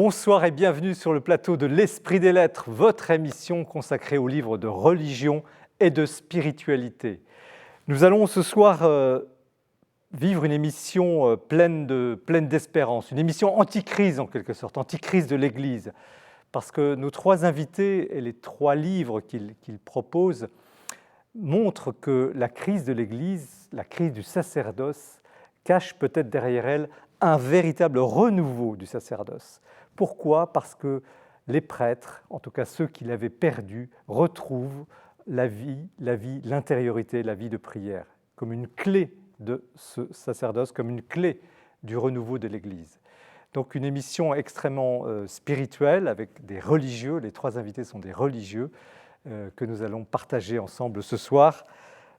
Bonsoir et bienvenue sur le plateau de l'Esprit des Lettres, votre émission consacrée aux livres de religion et de spiritualité. Nous allons ce soir vivre une émission pleine d'espérance, une émission anti-crise en quelque sorte, anti-crise de l'Église, parce que nos trois invités et les trois livres qu'ils proposent montrent que la crise de l'Église, la crise du sacerdoce, cache peut-être derrière elle un véritable renouveau du sacerdoce. Pourquoi ? Parce que les prêtres, en tout cas ceux qui l'avaient perdu, retrouvent la vie, l'intériorité, la vie de prière, comme une clé de ce sacerdoce, comme une clé du renouveau de l'Église. Donc une émission extrêmement spirituelle avec des religieux, les trois invités sont des religieux que nous allons partager ensemble ce soir.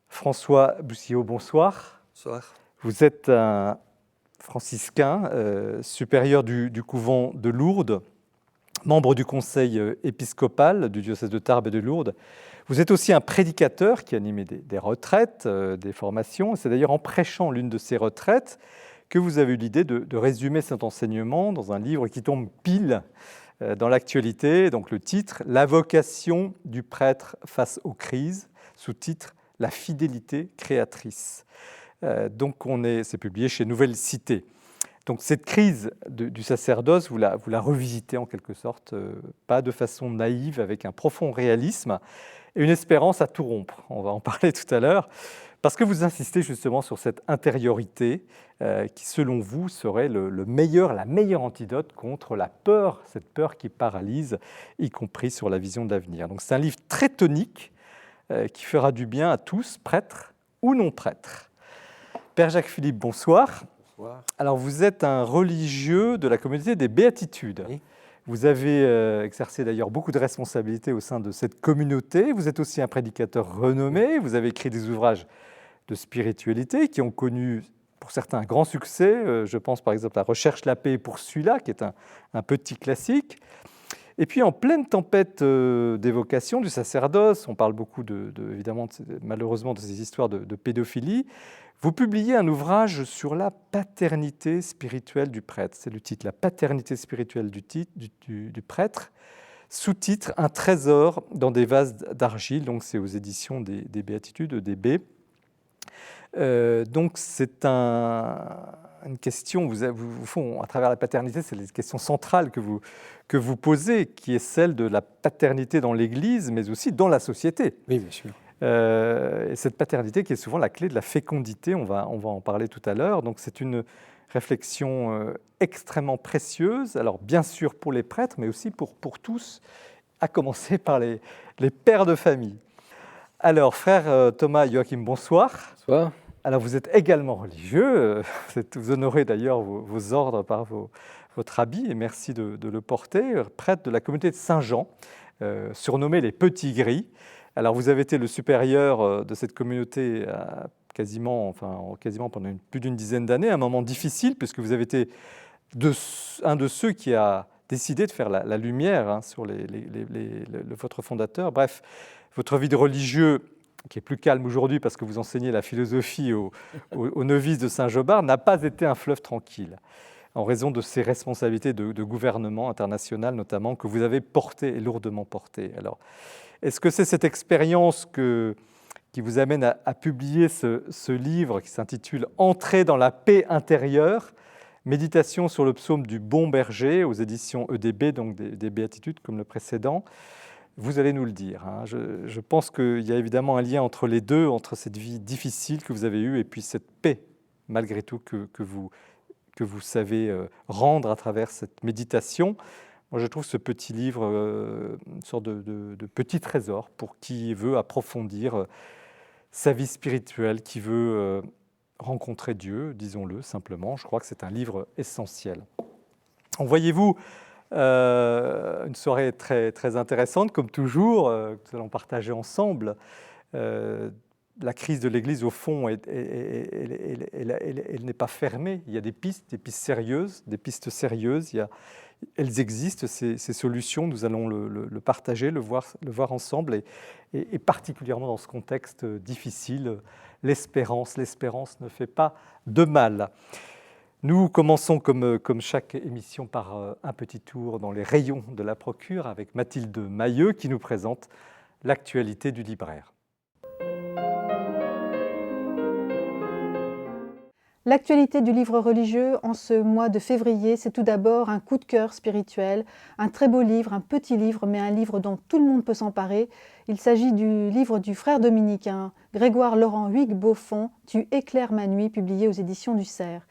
François Boussillot, bonsoir. Bonsoir. Vous êtes un franciscain, supérieur du couvent de Lourdes, membre du conseil épiscopal du diocèse de Tarbes et de Lourdes. Vous êtes aussi un prédicateur qui anime des retraites, des formations. C'est d'ailleurs en prêchant l'une de ces retraites que vous avez eu l'idée de résumer cet enseignement dans un livre qui tombe pile dans l'actualité. Donc le titre « La vocation du prêtre face aux crises », sous-titre « La fidélité créatrice ». Donc c'est publié chez Nouvelle Cité. Donc cette crise du sacerdoce, vous la revisitez en quelque sorte, pas de façon naïve, avec un profond réalisme et une espérance à tout rompre. On va en parler tout à l'heure, parce que vous insistez justement sur cette intériorité qui, selon vous, serait la meilleure antidote contre la peur, cette peur qui paralyse, y compris sur la vision de l'avenir. Donc c'est un livre très tonique qui fera du bien à tous, prêtres ou non prêtres. Père Jacques-Philippe, bonsoir. Bonsoir. Alors, vous êtes un religieux de la communauté des Béatitudes. Oui. Vous avez exercé d'ailleurs beaucoup de responsabilités au sein de cette communauté. Vous êtes aussi un prédicateur renommé. Vous avez écrit des ouvrages de spiritualité qui ont connu, pour certains, un grand succès. Je pense par exemple à Recherche la paix pour celui-là, qui est un petit classique. Et puis, en pleine tempête d'évocation du sacerdoce, on parle beaucoup, évidemment, malheureusement, de ces histoires de pédophilie, vous publiez un ouvrage sur la paternité spirituelle du prêtre. C'est le titre, La paternité spirituelle du prêtre, sous-titre « Un trésor dans des vases d'argile », donc c'est aux éditions des Béatitudes, EDB. Donc c'est une question, au fond, à travers la paternité, c'est la question centrale que vous posez, qui est celle de la paternité dans l'Église, mais aussi dans la société. Oui, bien sûr. Et cette paternité qui est souvent la clé de la fécondité, on va en parler tout à l'heure. Donc c'est une réflexion extrêmement précieuse, alors bien sûr pour les prêtres, mais aussi pour tous, à commencer par les pères de famille. Alors, frère Thomas Joachim, bonsoir. Bonsoir. Alors, vous êtes également religieux, vous honorez d'ailleurs vos ordres par votre habit, et merci de le porter, prêtre de la communauté de Saint-Jean, surnommé les Petits Gris. Alors, vous avez été le supérieur de cette communauté quasiment pendant plus d'une dizaine d'années, un moment difficile, puisque vous avez été un de ceux qui a décidé de faire la lumière sur votre fondateur. Bref, votre vie de religieux, qui est plus calme aujourd'hui parce que vous enseignez la philosophie aux novices de Saint-Jobard, n'a pas été un fleuve tranquille, en raison de ces responsabilités de gouvernement international notamment, que vous avez portées et lourdement portées. Alors, est-ce que c'est cette expérience qui vous amène à publier ce livre qui s'intitule « Entrer dans la paix intérieure », méditation sur le psaume du bon berger aux éditions EDB, donc des Béatitudes comme le précédent? Vous allez nous le dire. Je pense qu'il y a évidemment un lien entre les deux, entre cette vie difficile que vous avez eue et puis cette paix, malgré tout, que vous savez rendre à travers cette méditation. Moi, je trouve ce petit livre une sorte de petit trésor pour qui veut approfondir sa vie spirituelle, qui veut rencontrer Dieu, disons-le simplement. Je crois que c'est un livre essentiel. Donc, voyez-vous, une soirée très, très intéressante, comme toujours, que nous allons partager ensemble. La crise de l'Église, au fond, elle n'est pas fermée. Il y a des pistes sérieuses, elles existent, ces solutions, nous allons le partager, le voir ensemble, et particulièrement dans ce contexte difficile, l'espérance ne fait pas de mal. Nous commençons comme chaque émission par un petit tour dans les rayons de la Procure avec Mathilde Mailleux qui nous présente l'actualité du libraire. L'actualité du livre religieux en ce mois de février, c'est tout d'abord un coup de cœur spirituel, un très beau livre, un petit livre, mais un livre dont tout le monde peut s'emparer. Il s'agit du livre du frère dominicain Grégoire Laurent Huyghe-Beaufond, Tu éclaires ma nuit, publié aux éditions du Cerf.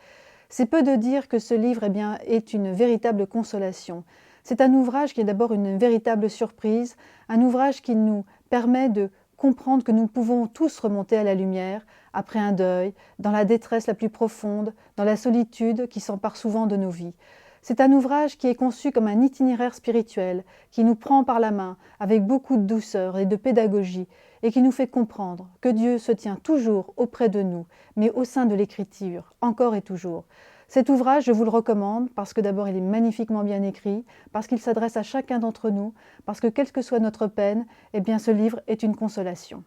C'est peu de dire que ce livre est une véritable consolation. C'est un ouvrage qui est d'abord une véritable surprise, un ouvrage qui nous permet de comprendre que nous pouvons tous remonter à la lumière après un deuil, dans la détresse la plus profonde, dans la solitude qui s'empare souvent de nos vies. C'est un ouvrage qui est conçu comme un itinéraire spirituel, qui nous prend par la main avec beaucoup de douceur et de pédagogie et qui nous fait comprendre que Dieu se tient toujours auprès de nous, mais au sein de l'Écriture, encore et toujours. Cet ouvrage, je vous le recommande parce que d'abord il est magnifiquement bien écrit, parce qu'il s'adresse à chacun d'entre nous, parce que quelle que soit notre peine, eh bien ce livre est une consolation.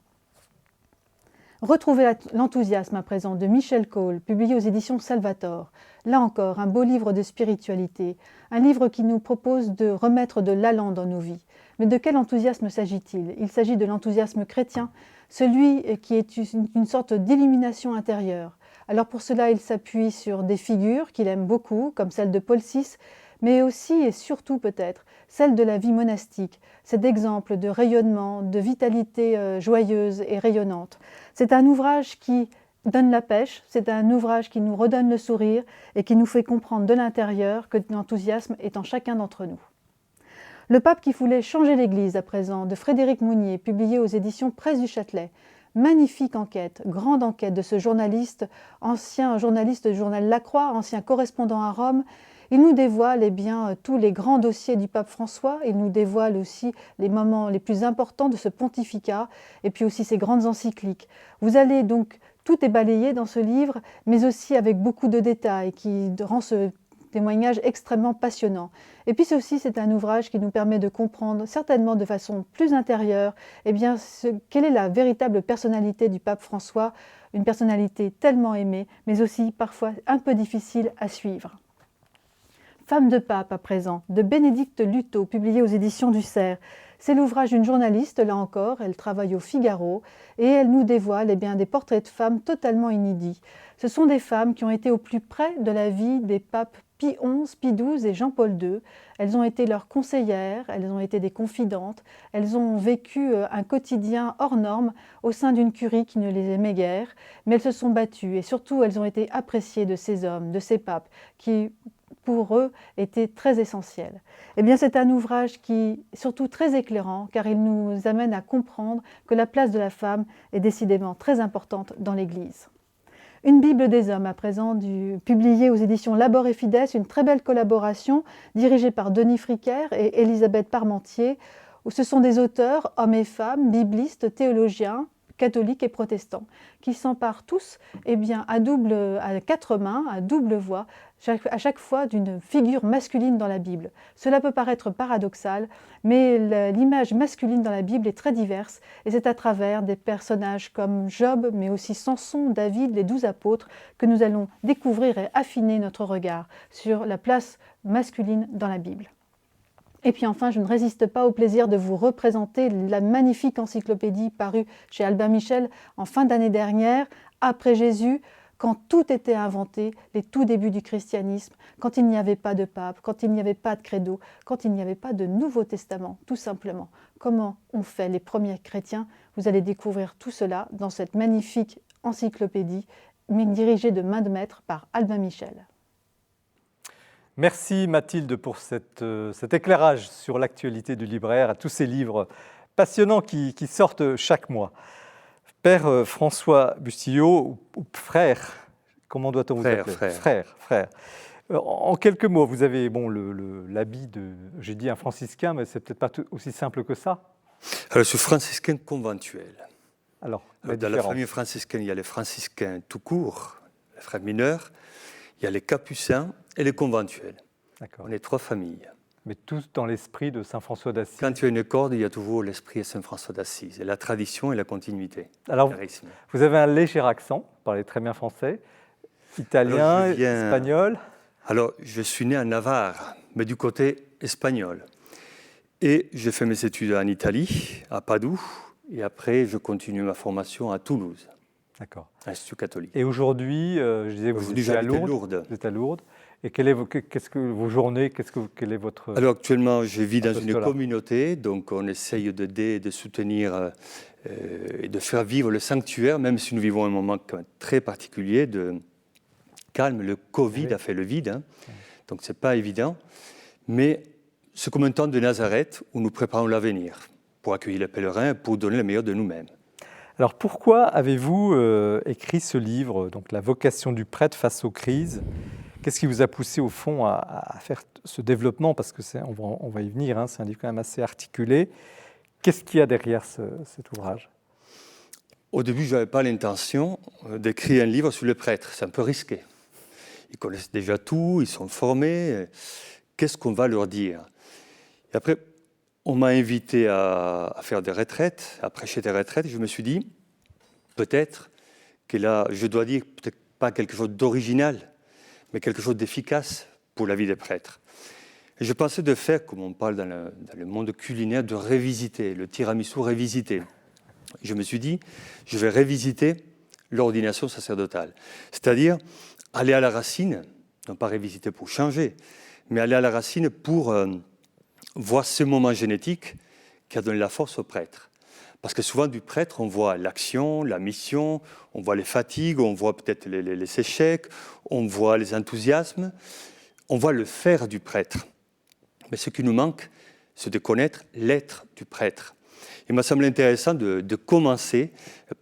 Retrouvez l'enthousiasme à présent de Michel Cole, publié aux éditions Salvator. Là encore, un beau livre de spiritualité, un livre qui nous propose de remettre de l'allant dans nos vies. Mais de quel enthousiasme s'agit-il? Il s'agit de l'enthousiasme chrétien, celui qui est une sorte d'illumination intérieure. Alors pour cela, il s'appuie sur des figures qu'il aime beaucoup, comme celle de Paul VI, mais aussi et surtout peut-être celle de la vie monastique, cet exemple de rayonnement, de vitalité joyeuse et rayonnante. C'est un ouvrage qui donne la pêche, c'est un ouvrage qui nous redonne le sourire et qui nous fait comprendre de l'intérieur que l'enthousiasme est en chacun d'entre nous. Le pape qui voulait changer l'Église à présent, de Frédéric Mounier, publié aux éditions Presse du Châtelet. Magnifique enquête, grande enquête de ce journaliste, ancien journaliste du journal La Croix, ancien correspondant à Rome. Il nous dévoile tous les grands dossiers du pape François, il nous dévoile aussi les moments les plus importants de ce pontificat et puis aussi ses grandes encycliques. Vous allez donc, tout est balayé dans ce livre, mais aussi avec beaucoup de détails qui rend ce témoignage extrêmement passionnant. Et puis c'est un ouvrage qui nous permet de comprendre certainement de façon plus intérieure quelle est la véritable personnalité du pape François, une personnalité tellement aimée, mais aussi parfois un peu difficile à suivre. Femme de pape à présent, de Bénédicte Luto, publié aux éditions du Cerf. C'est l'ouvrage d'une journaliste, là encore, elle travaille au Figaro, et elle nous dévoile des portraits de femmes totalement inédits. Ce sont des femmes qui ont été au plus près de la vie des papes Pie XI, Pie XII et Jean-Paul II. Elles ont été leurs conseillères, elles ont été des confidentes, elles ont vécu un quotidien hors norme au sein d'une curie qui ne les aimait guère, mais elles se sont battues et surtout elles ont été appréciées de ces hommes, de ces papes qui pour eux était très essentiel. C'est un ouvrage qui est surtout très éclairant car il nous amène à comprendre que la place de la femme est décidément très importante dans l'Église. Une Bible des hommes à présent, publiée aux éditions Labor et Fides, une très belle collaboration dirigée par Denis Fricker et Elisabeth Parmentier, où ce sont des auteurs, hommes et femmes, biblistes, théologiens, catholiques et protestants, qui s'emparent tous à quatre mains, à double voix, à chaque fois d'une figure masculine dans la Bible. Cela peut paraître paradoxal, mais l'image masculine dans la Bible est très diverse, et c'est à travers des personnages comme Job, mais aussi Samson, David, les 12 apôtres, que nous allons découvrir et affiner notre regard sur la place masculine dans la Bible. Et puis enfin, je ne résiste pas au plaisir de vous représenter la magnifique encyclopédie parue chez Albin Michel en fin d'année dernière, Après Jésus, quand tout était inventé, les tout débuts du christianisme, quand il n'y avait pas de pape, quand il n'y avait pas de credo, quand il n'y avait pas de Nouveau Testament, tout simplement. Comment ont fait les premiers chrétiens? Vous allez découvrir tout cela dans cette magnifique encyclopédie dirigée de main de maître par Albin Michel. Merci Mathilde pour cet éclairage sur l'actualité du libraire, à tous ces livres passionnants qui sortent chaque mois. Père François Bustillo, ou frère, comment doit-on vous appeler? Frère. En quelques mots, vous avez l'habit j'ai dit un franciscain, mais c'est peut-être pas aussi simple que ça. Alors, je suis franciscain conventuel. Alors, dans la famille franciscaine, il y a les franciscains tout court, les frères mineurs, il y a les capucins et les conventuels. On est trois familles. Mais tous dans l'esprit de Saint François d'Assise. Quand tu as une corde, il y a toujours l'esprit de Saint François d'Assise, et la tradition et la continuité. Alors, vous avez un léger accent, vous parlez très bien français. Italien, espagnol? Alors, je suis né à Navarre, mais du côté espagnol. Et j'ai fait mes études en Italie, à Padoue, et après, je continue ma formation à Toulouse. D'accord. À l'Institut catholique. Et aujourd'hui, je disais, vous êtes à Lourdes. Vous êtes à Lourdes. Et qu'est-ce que vos journées, quel est votre... Alors actuellement, je vis dans une communauté, donc on essaye d'aider, de soutenir et de faire vivre le sanctuaire, même si nous vivons un moment très particulier de calme. Le Covid a fait le vide, hein, donc ce n'est pas évident. Mais c'est comme un temps de Nazareth où nous préparons l'avenir pour accueillir les pèlerins et pour donner le meilleur de nous-mêmes. Alors pourquoi avez-vous écrit ce livre, donc La vocation du prêtre face aux crises? Qu'est-ce qui vous a poussé au fond à faire ce développement? Parce que on va y venir, hein, c'est un livre quand même assez articulé. Qu'est-ce qu'il y a derrière cet ouvrage? Au début, je n'avais pas l'intention d'écrire un livre sur les prêtres. C'est un peu risqué. Ils connaissent déjà tout, ils sont formés. Qu'est-ce qu'on va leur dire? Et après, on m'a invité à faire des retraites, à prêcher des retraites. Je me suis dit, peut-être que là, je dois dire peut-être pas quelque chose d'original, mais quelque chose d'efficace pour la vie des prêtres. Et je pensais de faire, comme on parle dans le monde culinaire, de révisiter, le tiramisu révisité. Je me suis dit, je vais révisiter l'ordination sacerdotale. C'est-à-dire aller à la racine, non pas révisiter pour changer, mais aller à la racine pour voir ce moment génétique qui a donné la force au prêtre. Parce que souvent, du prêtre, on voit l'action, la mission, on voit les fatigues, on voit peut-être les échecs, on voit les enthousiasmes, on voit le faire du prêtre. Mais ce qui nous manque, c'est de connaître l'être du prêtre. Il m'a semblé intéressant de commencer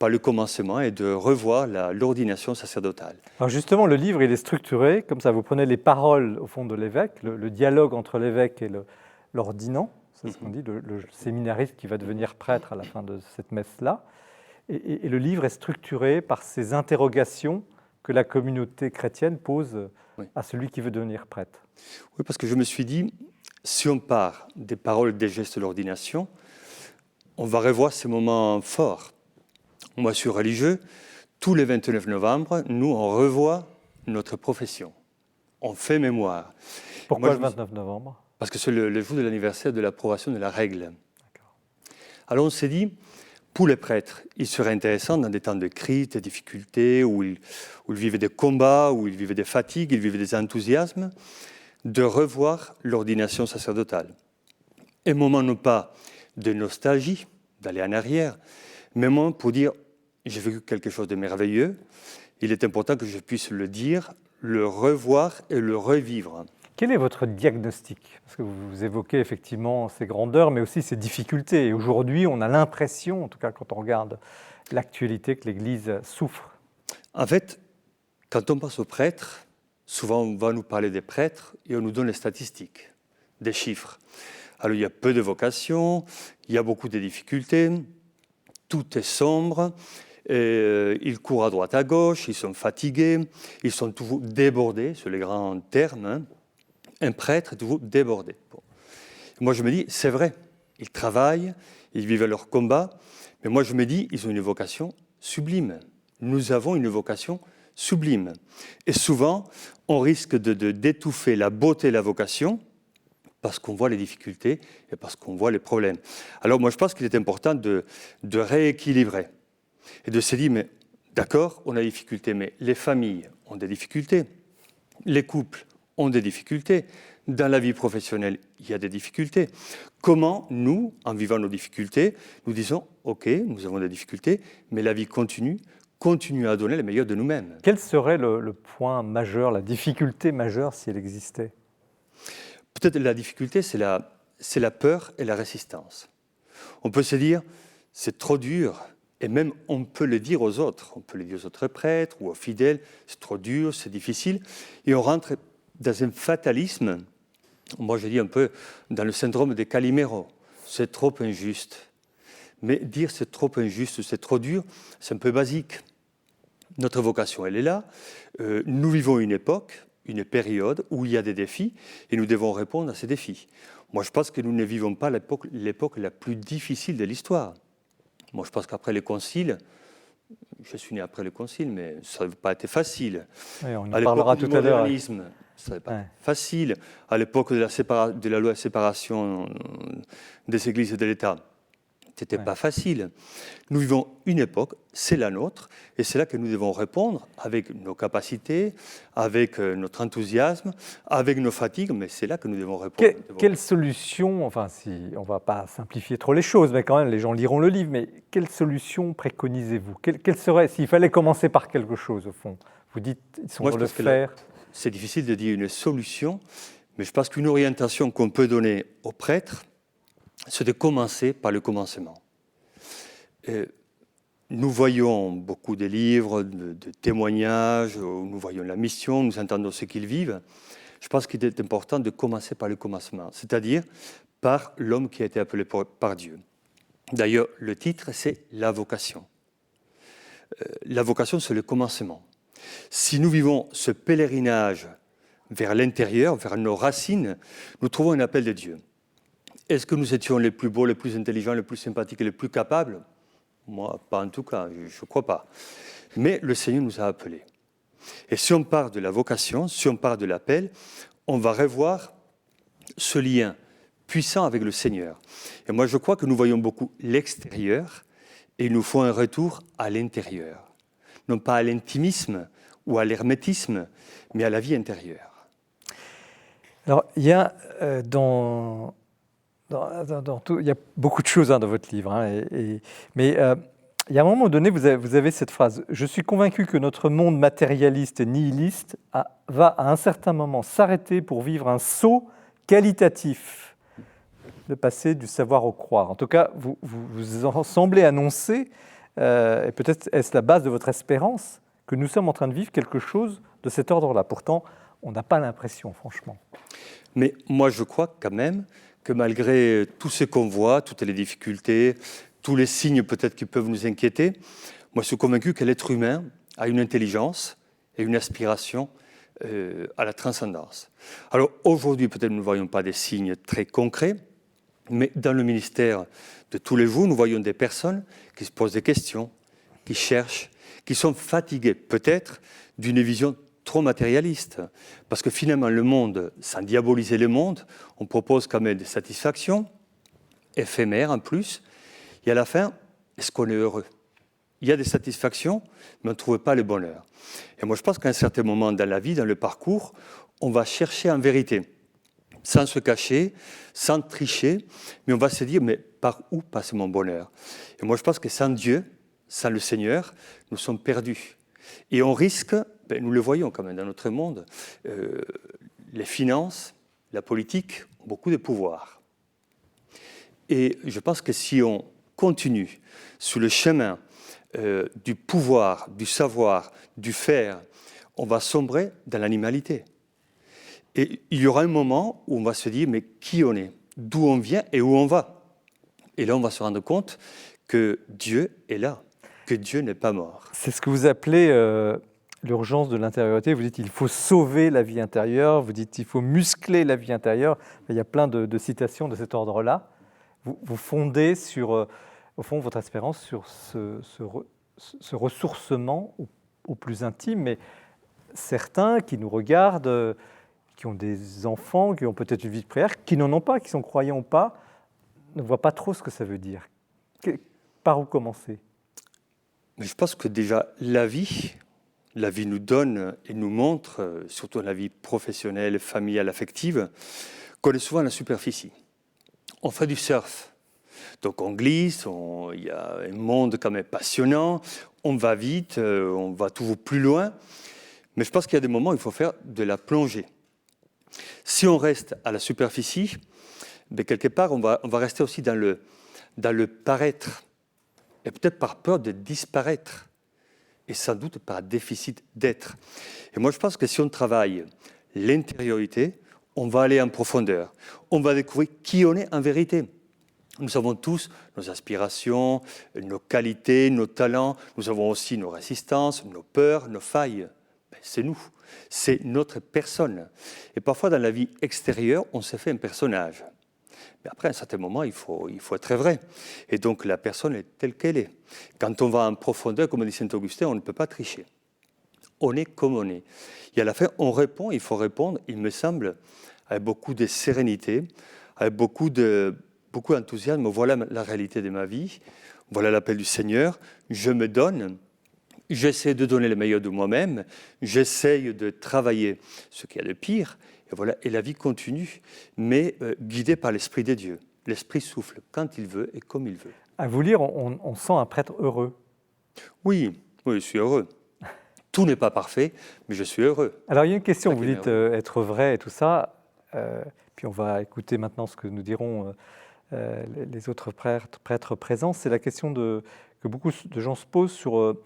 par le commencement et de revoir l'ordination sacerdotale. Alors justement, le livre, il est structuré, comme ça, vous prenez les paroles au fond de l'évêque, le dialogue entre l'évêque et l'ordinant. C'est ce qu'on dit, le séminariste qui va devenir prêtre à la fin de cette messe-là. Et le livre est structuré par ces interrogations que la communauté chrétienne pose à celui qui veut devenir prêtre. Oui, parce que je me suis dit, si on part des paroles, des gestes de l'ordination, on va revoir ces moments forts. Moi, je suis religieux. Tous les 29 novembre, nous, on revoit notre profession. On fait mémoire. Pourquoi le 29 novembre ? Parce que c'est le jour de l'anniversaire de l'approbation de la règle. Alors on s'est dit, pour les prêtres, il serait intéressant dans des temps de crise, de difficultés, où ils vivaient des combats, où ils vivaient des fatigues, ils vivaient des enthousiasmes, de revoir l'ordination sacerdotale. Un moment non pas de nostalgie, d'aller en arrière, mais un moment pour dire, j'ai vécu quelque chose de merveilleux, il est important que je puisse le dire, le revoir et le revivre. Quel est votre diagnostic? Parce que vous évoquez effectivement ces grandeurs, mais aussi ces difficultés. Et aujourd'hui, on a l'impression, en tout cas quand on regarde l'actualité, que l'Église souffre. En fait, quand on passe aux prêtres, souvent on va nous parler des prêtres et on nous donne les statistiques, des chiffres. Alors il y a peu de vocations, il y a beaucoup de difficultés, tout est sombre, et ils courent à droite à gauche, ils sont fatigués, ils sont toujours débordés, sur les grands termes, hein. Un prêtre est toujours débordé. Bon. Moi, je me dis, c'est vrai, ils travaillent, ils vivent leur combat, mais moi, je me dis, ils ont une vocation sublime. Nous avons une vocation sublime. Et souvent, on risque d'étouffer la beauté de la vocation parce qu'on voit les difficultés et parce qu'on voit les problèmes. Alors, moi, je pense qu'il est important de rééquilibrer et de se dire, mais d'accord, on a des difficultés, mais les familles ont des difficultés, les couples ont des difficultés. Dans la vie professionnelle, il y a des difficultés. Comment nous, en vivant nos difficultés, nous disons, OK, nous avons des difficultés, mais la vie continue à donner le meilleur de nous-mêmes. Quel serait le point majeur, la difficulté majeure si elle existait? Peut-être la difficulté, c'est la peur et la résistance. On peut se dire, c'est trop dur, et même on peut le dire aux autres. On peut le dire aux autres prêtres ou aux fidèles, c'est trop dur, c'est difficile, et on rentre dans un fatalisme, moi je dis un peu dans le syndrome de Calimero, c'est trop injuste. Mais dire c'est trop injuste, c'est trop dur, c'est un peu basique. Notre vocation, elle est là. Nous vivons une époque, une période où il y a des défis et nous devons répondre à ces défis. Moi je pense que nous ne vivons pas l'époque la plus difficile de l'histoire. Moi je pense qu'après les conciles, je suis né après le Concile, mais ça n'a pas été facile. Oui, on en À l'époque parlera du tout à l'heure. modernisme, ça n'était pas Ouais. facile. À l'époque de la loi de séparation des églises et de l'État, ce n'était pas facile. Nous vivons une époque, c'est la nôtre, et c'est là que nous devons répondre avec nos capacités, avec notre enthousiasme, avec nos fatigues, mais c'est là que nous devons répondre. Quelle solution, enfin, si on ne va pas simplifier trop les choses, mais quand même, les gens liront le livre, mais quelle solution préconisez-vous? Quelle serait, s'il fallait commencer par quelque chose, au fond? Vous dites, ils sont Moi, pour le faire. C'est difficile de dire une solution, mais je pense qu'une orientation qu'on peut donner aux prêtres, c'est de commencer par le commencement. Nous voyons beaucoup de livres, de témoignages, où nous voyons la mission, nous entendons ce qu'ils vivent. Je pense qu'il est important de commencer par le commencement, c'est-à-dire par l'homme qui a été appelé par Dieu. D'ailleurs, le titre, c'est la vocation. La vocation, c'est le commencement. Si nous vivons ce pèlerinage vers l'intérieur, vers nos racines, nous trouvons un appel de Dieu. Est-ce que nous étions les plus beaux, les plus intelligents, les plus sympathiques et les plus capables? Moi, pas en tout cas, je ne crois pas. Mais le Seigneur nous a appelés. Et si on part de la vocation, si on part de l'appel, on va revoir ce lien puissant avec le Seigneur. Et moi, je crois que nous voyons beaucoup l'extérieur et il nous faut un retour à l'intérieur. Non pas à l'intimisme ou à l'hermétisme, mais à la vie intérieure. Alors, il y a il y a beaucoup de choses dans votre livre, hein, mais il y a un moment donné, vous avez cette phrase « Je suis convaincu que notre monde matérialiste et nihiliste va à un certain moment s'arrêter pour vivre un saut qualitatif, de passer du savoir au croire ». En tout cas, vous en semblez annoncer, et peut-être est-ce la base de votre espérance, que nous sommes en train de vivre quelque chose de cet ordre-là. Pourtant, on n'a pas l'impression, franchement. Mais moi, je crois quand même que malgré tout ce qu'on voit, toutes les difficultés, tous les signes peut-être qui peuvent nous inquiéter, moi je suis convaincu que l'être humain a une intelligence et une aspiration à la transcendance. Alors aujourd'hui, peut-être nous ne voyons pas des signes très concrets, mais dans le ministère de tous les jours, nous voyons des personnes qui se posent des questions, qui cherchent, qui sont fatiguées peut-être d'une vision trop matérialiste, parce que finalement le monde, sans diaboliser le monde, on propose quand même des satisfactions éphémères en plus, et à la fin, est-ce qu'on est heureux? Il y a des satisfactions, mais on ne trouve pas le bonheur. Et moi je pense qu'à un certain moment dans la vie, dans le parcours, on va chercher en vérité, sans se cacher, sans tricher, mais on va se dire, mais par où passe mon bonheur? Et moi je pense que sans Dieu, sans le Seigneur, nous sommes perdus. Et on risque, nous le voyons quand même dans notre monde, les finances, la politique ont beaucoup de pouvoir. Et je pense que si on continue sur le chemin du pouvoir, du savoir, du faire, on va sombrer dans l'animalité. Et il y aura un moment où on va se dire, mais qui on est? D'où on vient et où on va? Et là, on va se rendre compte que Dieu est là, que Dieu n'est pas mort. C'est ce que vous appelez l'urgence de l'intériorité. Vous dites qu'il faut sauver la vie intérieure, vous dites qu'il faut muscler la vie intérieure. Il y a plein de citations de cet ordre-là. Vous fondez sur, au fond, votre espérance sur ce ressourcement au plus intime, mais certains qui nous regardent, qui ont des enfants, qui ont peut-être une vie de prière, qui n'en ont pas, qui sont croyants ou pas, ne voient pas trop ce que ça veut dire. Par où commencer? Mais je pense que déjà la vie nous donne et nous montre, surtout la vie professionnelle, familiale, affective, qu'on est souvent à la superficie. On fait du surf, donc on glisse, il y a un monde quand même passionnant, on va vite, on va toujours plus loin, mais je pense qu'il y a des moments où il faut faire de la plongée. Si on reste à la superficie, mais quelque part on va rester aussi dans le paraître, et peut-être par peur de disparaître, et sans doute par déficit d'être. Et moi je pense que si on travaille l'intériorité, on va aller en profondeur, on va découvrir qui on est en vérité. Nous avons tous nos aspirations, nos qualités, nos talents, nous avons aussi nos résistances, nos peurs, nos failles. C'est nous, c'est notre personne. Et parfois dans la vie extérieure, on se fait un personnage. Mais après, à un certain moment, il faut être vrai. Et donc, la personne est telle qu'elle est. Quand on va en profondeur, comme dit Saint-Augustin, on ne peut pas tricher. On est comme on est. Et à la fin, on répond, il faut répondre, il me semble, avec beaucoup de sérénité, avec beaucoup d'enthousiasme. Voilà la réalité de ma vie, voilà l'appel du Seigneur, je me donne, j'essaie de donner le meilleur de moi-même, j'essaie de travailler ce qu'il y a de pire, et voilà, et la vie continue, mais guidée par l'Esprit de Dieu. L'Esprit souffle quand il veut et comme il veut. À vous lire, on sent un prêtre heureux. Oui, je suis heureux. Tout n'est pas parfait, mais je suis heureux. Alors, il y a une question, vous dites être vrai et tout ça, puis on va écouter maintenant ce que nous diront les autres prêtres présents. C'est la question que beaucoup de gens se posent sur,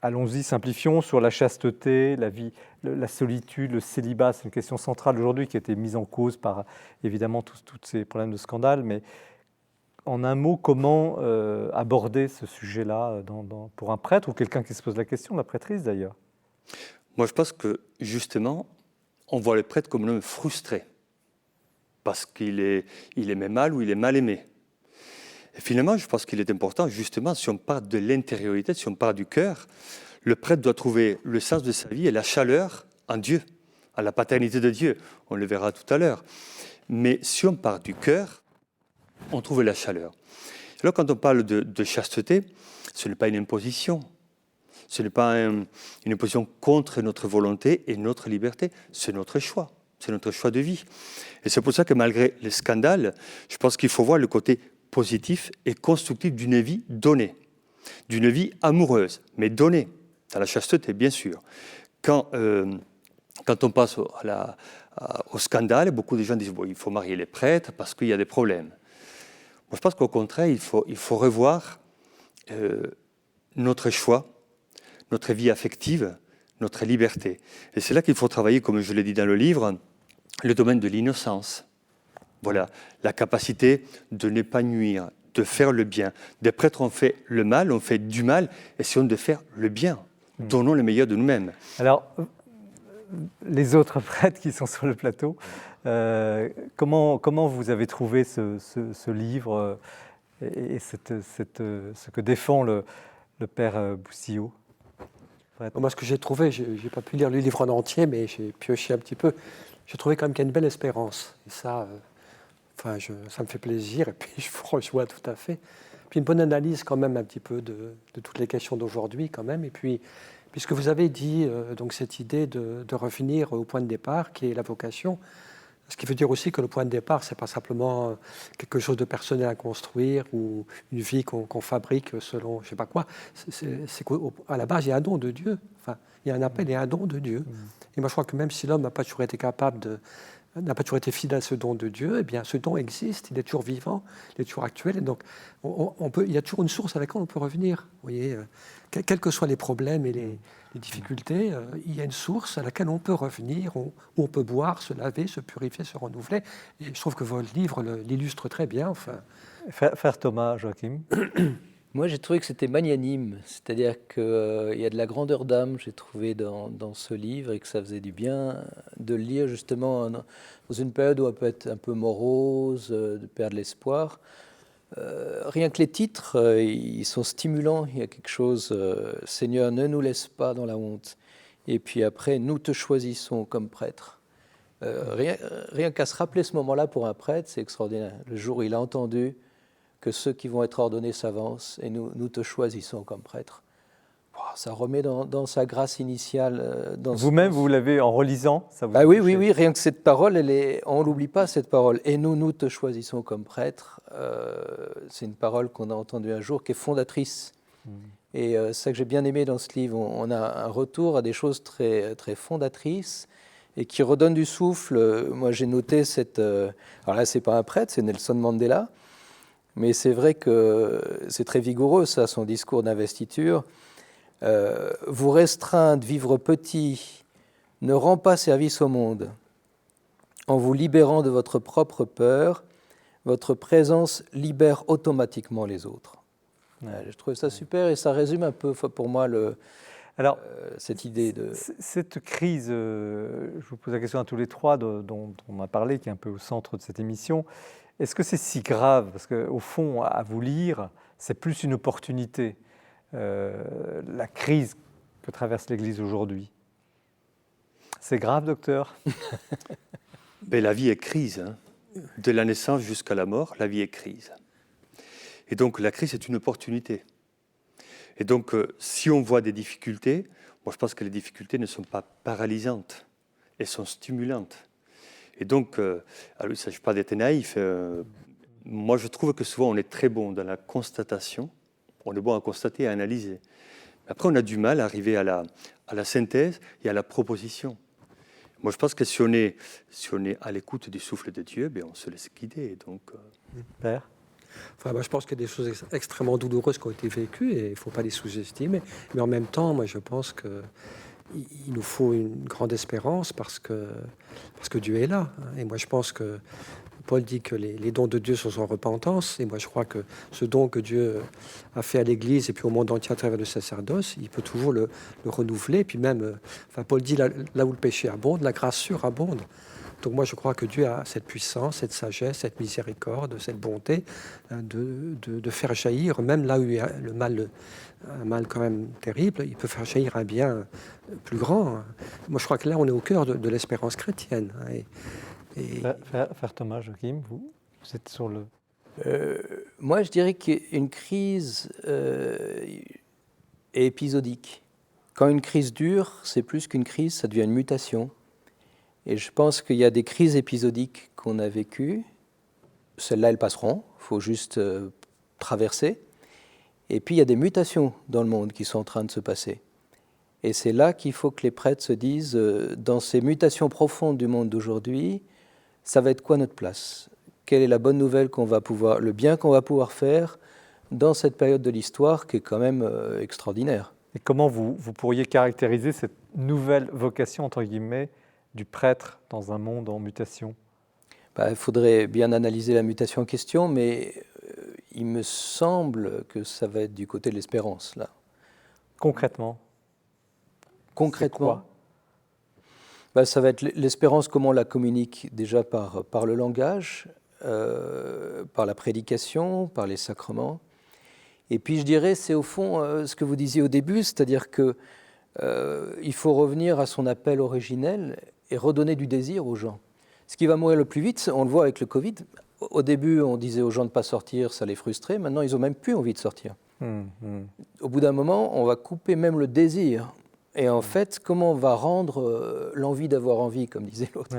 allons-y, simplifions, sur la chasteté, la vie, la solitude, le célibat. C'est une question centrale aujourd'hui qui a été mise en cause par, évidemment, tous ces problèmes de scandale, mais en un mot, comment aborder ce sujet-là pour un prêtre ou quelqu'un qui se pose la question, la prêtrise d'ailleurs? Moi, je pense que, justement, on voit le prêtre comme un homme frustré, parce qu'il aimait mal ou il est mal aimé. Et finalement, je pense qu'il est important, justement, si on part de l'intériorité, si on part du cœur, le prêtre doit trouver le sens de sa vie et la chaleur en Dieu, à la paternité de Dieu. On le verra tout à l'heure. Mais si on part du cœur, on trouve la chaleur. Alors, quand on parle de chasteté, ce n'est pas une imposition. Ce n'est pas une imposition contre notre volonté et notre liberté. C'est notre choix. C'est notre choix de vie. Et c'est pour ça que malgré les scandales, je pense qu'il faut voir le côté positif et constructif d'une vie donnée. D'une vie amoureuse, mais donnée. Dans la chasteté, bien sûr. Quand on passe au scandale, beaucoup de gens disent il faut marier les prêtres parce qu'il y a des problèmes. Moi, je pense qu'au contraire, il faut revoir notre choix, notre vie affective, notre liberté. Et c'est là qu'il faut travailler, comme je l'ai dit dans le livre, le domaine de l'innocence. Voilà, la capacité de ne pas nuire, de faire le bien. Des prêtres ont fait le mal, ont fait du mal, essayons de faire le bien. Donnons le meilleur de nous-mêmes. Alors, les autres prêtres qui sont sur le plateau, comment vous avez trouvé ce livre et ce que défend le père Boussillot? Moi, ce que j'ai trouvé, je n'ai pas pu lire le livre en entier, mais j'ai pioché un petit peu. J'ai trouvé quand même qu'il y a une belle espérance. Et ça, ça me fait plaisir, et puis je vous rejoins tout à fait. Puis une bonne analyse quand même un petit peu de toutes les questions d'aujourd'hui quand même. Et puis, puisque vous avez dit donc cette idée de revenir au point de départ, qui est la vocation, ce qui veut dire aussi que le point de départ, ce n'est pas simplement quelque chose de personnel à construire ou une vie qu'on fabrique selon je ne sais pas quoi. C'est qu'à la base, il y a un don de Dieu. Enfin, il y a un appel et un don de Dieu. Et moi, je crois que même si l'homme n'a pas toujours été n'a pas toujours été fidèle à ce don de Dieu, eh bien, ce don existe, il est toujours vivant, il est toujours actuel. Et donc, il y a toujours une source à laquelle on peut revenir. Vous voyez, quels que soient les problèmes et les difficultés, il y a une source à laquelle on peut revenir, où on peut boire, se laver, se purifier, se renouveler. Et je trouve que votre livre l'illustre très bien. Enfin. Frère Thomas, Joachim. Moi, j'ai trouvé que c'était magnanime, c'est-à-dire qu'il y a de la grandeur d'âme, j'ai trouvé dans ce livre, et que ça faisait du bien de le lire justement dans une période où on peut être un peu morose, de perdre l'espoir. Rien que les titres, ils sont stimulants, il y a quelque chose, Seigneur, ne nous laisse pas dans la honte. Et puis après, nous te choisissons comme prêtre. Rien qu'à se rappeler ce moment-là pour un prêtre, c'est extraordinaire. Le jour où il a entendu que ceux qui vont être ordonnés s'avancent et nous te choisissons comme prêtre. Wow, ça remet dans sa grâce initiale. Vous-même, vous l'avez en relisant, ça vous oui, rien que cette parole, on ne l'oublie pas, cette parole. Et nous te choisissons comme prêtre. C'est une parole qu'on a entendue un jour qui est fondatrice. Et c'est ça que j'ai bien aimé dans ce livre. On a un retour à des choses très, très fondatrices et qui redonnent du souffle. Moi, j'ai noté alors là, ce n'est pas un prêtre, c'est Nelson Mandela. Mais c'est vrai que c'est très vigoureux, ça, son discours d'investiture. Vous restreindre, vivre petit, ne rend pas service au monde. En vous libérant de votre propre peur, votre présence libère automatiquement les autres. Je trouve ça super et ça résume un peu pour moi cette idée de... Cette crise, je vous pose la question à tous les trois, dont on a parlé, qui est un peu au centre de cette émission, est-ce que c'est si grave? Parce qu'au fond, à vous lire, c'est plus une opportunité, la crise que traverse l'Église aujourd'hui. C'est grave, docteur? Mais la vie est crise. Hein. De la naissance jusqu'à la mort, la vie est crise. Et donc la crise est une opportunité. Et donc si on voit des difficultés, moi je pense que les difficultés ne sont pas paralysantes, elles sont stimulantes. Et donc, alors il ne s'agit pas d'être naïf. Moi je trouve que souvent on est très bon dans la constatation, on est bon à constater, à analyser. Après on a du mal à arriver à la synthèse et à la proposition. Moi, je pense que si on est à l'écoute du souffle de Dieu, on se laisse guider. Donc, Père? Enfin, moi, je pense qu'il y a des choses extrêmement douloureuses qui ont été vécues et il ne faut pas les sous-estimer. Mais en même temps, moi, je pense qu'il nous faut une grande espérance parce que Dieu est là. Et moi, je pense que Paul dit que les dons de Dieu sont sans repentance. Et moi, je crois que ce don que Dieu a fait à l'Église et puis au monde entier à travers le sacerdoce, il peut toujours le renouveler. Et puis même, Paul dit là où le péché abonde, la grâce surabonde. Donc moi, je crois que Dieu a cette puissance, cette sagesse, cette miséricorde, cette bonté de faire jaillir, même là où il y a un mal quand même terrible, il peut faire jaillir un bien plus grand. Moi, je crois que là, on est au cœur de l'espérance chrétienne. Frère Thomas, Joachim, vous êtes sur le... Moi, je dirais qu'une crise est épisodique. Quand une crise dure, c'est plus qu'une crise, ça devient une mutation. Et je pense qu'il y a des crises épisodiques qu'on a vécues. Celles-là, elles passeront. Il faut juste traverser. Et puis, il y a des mutations dans le monde qui sont en train de se passer. Et c'est là qu'il faut que les prêtres se disent, dans ces mutations profondes du monde d'aujourd'hui, ça va être quoi notre place? Quelle est la bonne nouvelle le bien qu'on va pouvoir faire dans cette période de l'histoire qui est quand même extraordinaire? Et comment vous pourriez caractériser cette nouvelle vocation, entre guillemets, du prêtre dans un monde en mutation? Il faudrait bien analyser la mutation en question, mais il me semble que ça va être du côté de l'espérance, là. Concrètement? Concrètement, ça va être l'espérance, comment on la communique déjà par le langage, par la prédication, par les sacrements. Et puis je dirais, c'est au fond ce que vous disiez au début, c'est-à-dire que il faut revenir à son appel originel et redonner du désir aux gens. Ce qui va mourir le plus vite, on le voit avec le Covid. Au début, on disait aux gens de ne pas sortir, ça les frustrait. Maintenant, ils n'ont même plus envie de sortir. Au bout d'un moment, on va couper même le désir. Et en fait, comment on va rendre l'envie d'avoir envie, comme disait l'autre?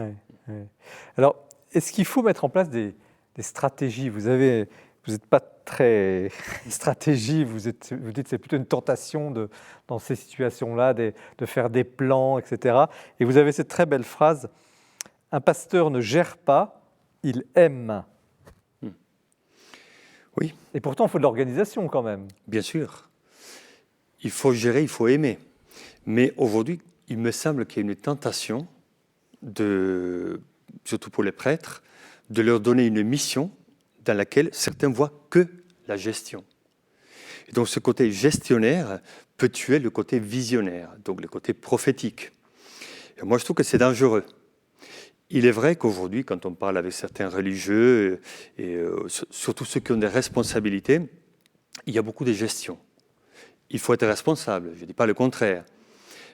Alors, est-ce qu'il faut mettre en place des stratégies? Vous n'êtes pas très stratégie, vous dites que c'est plutôt une tentation dans ces situations-là de faire des plans, etc. Et vous avez cette très belle phrase, « Un pasteur ne gère pas, il aime ». Oui. Et pourtant, il faut de l'organisation quand même. Bien sûr. Il faut gérer, il faut aimer. Mais aujourd'hui, il me semble qu'il y a une tentation, surtout pour les prêtres, de leur donner une mission dans laquelle certains voient que la gestion. Et donc ce côté gestionnaire peut tuer le côté visionnaire, donc le côté prophétique. Et moi, je trouve que c'est dangereux. Il est vrai qu'aujourd'hui, quand on parle avec certains religieux, et surtout ceux qui ont des responsabilités, il y a beaucoup de gestion. Il faut être responsable, je ne dis pas le contraire.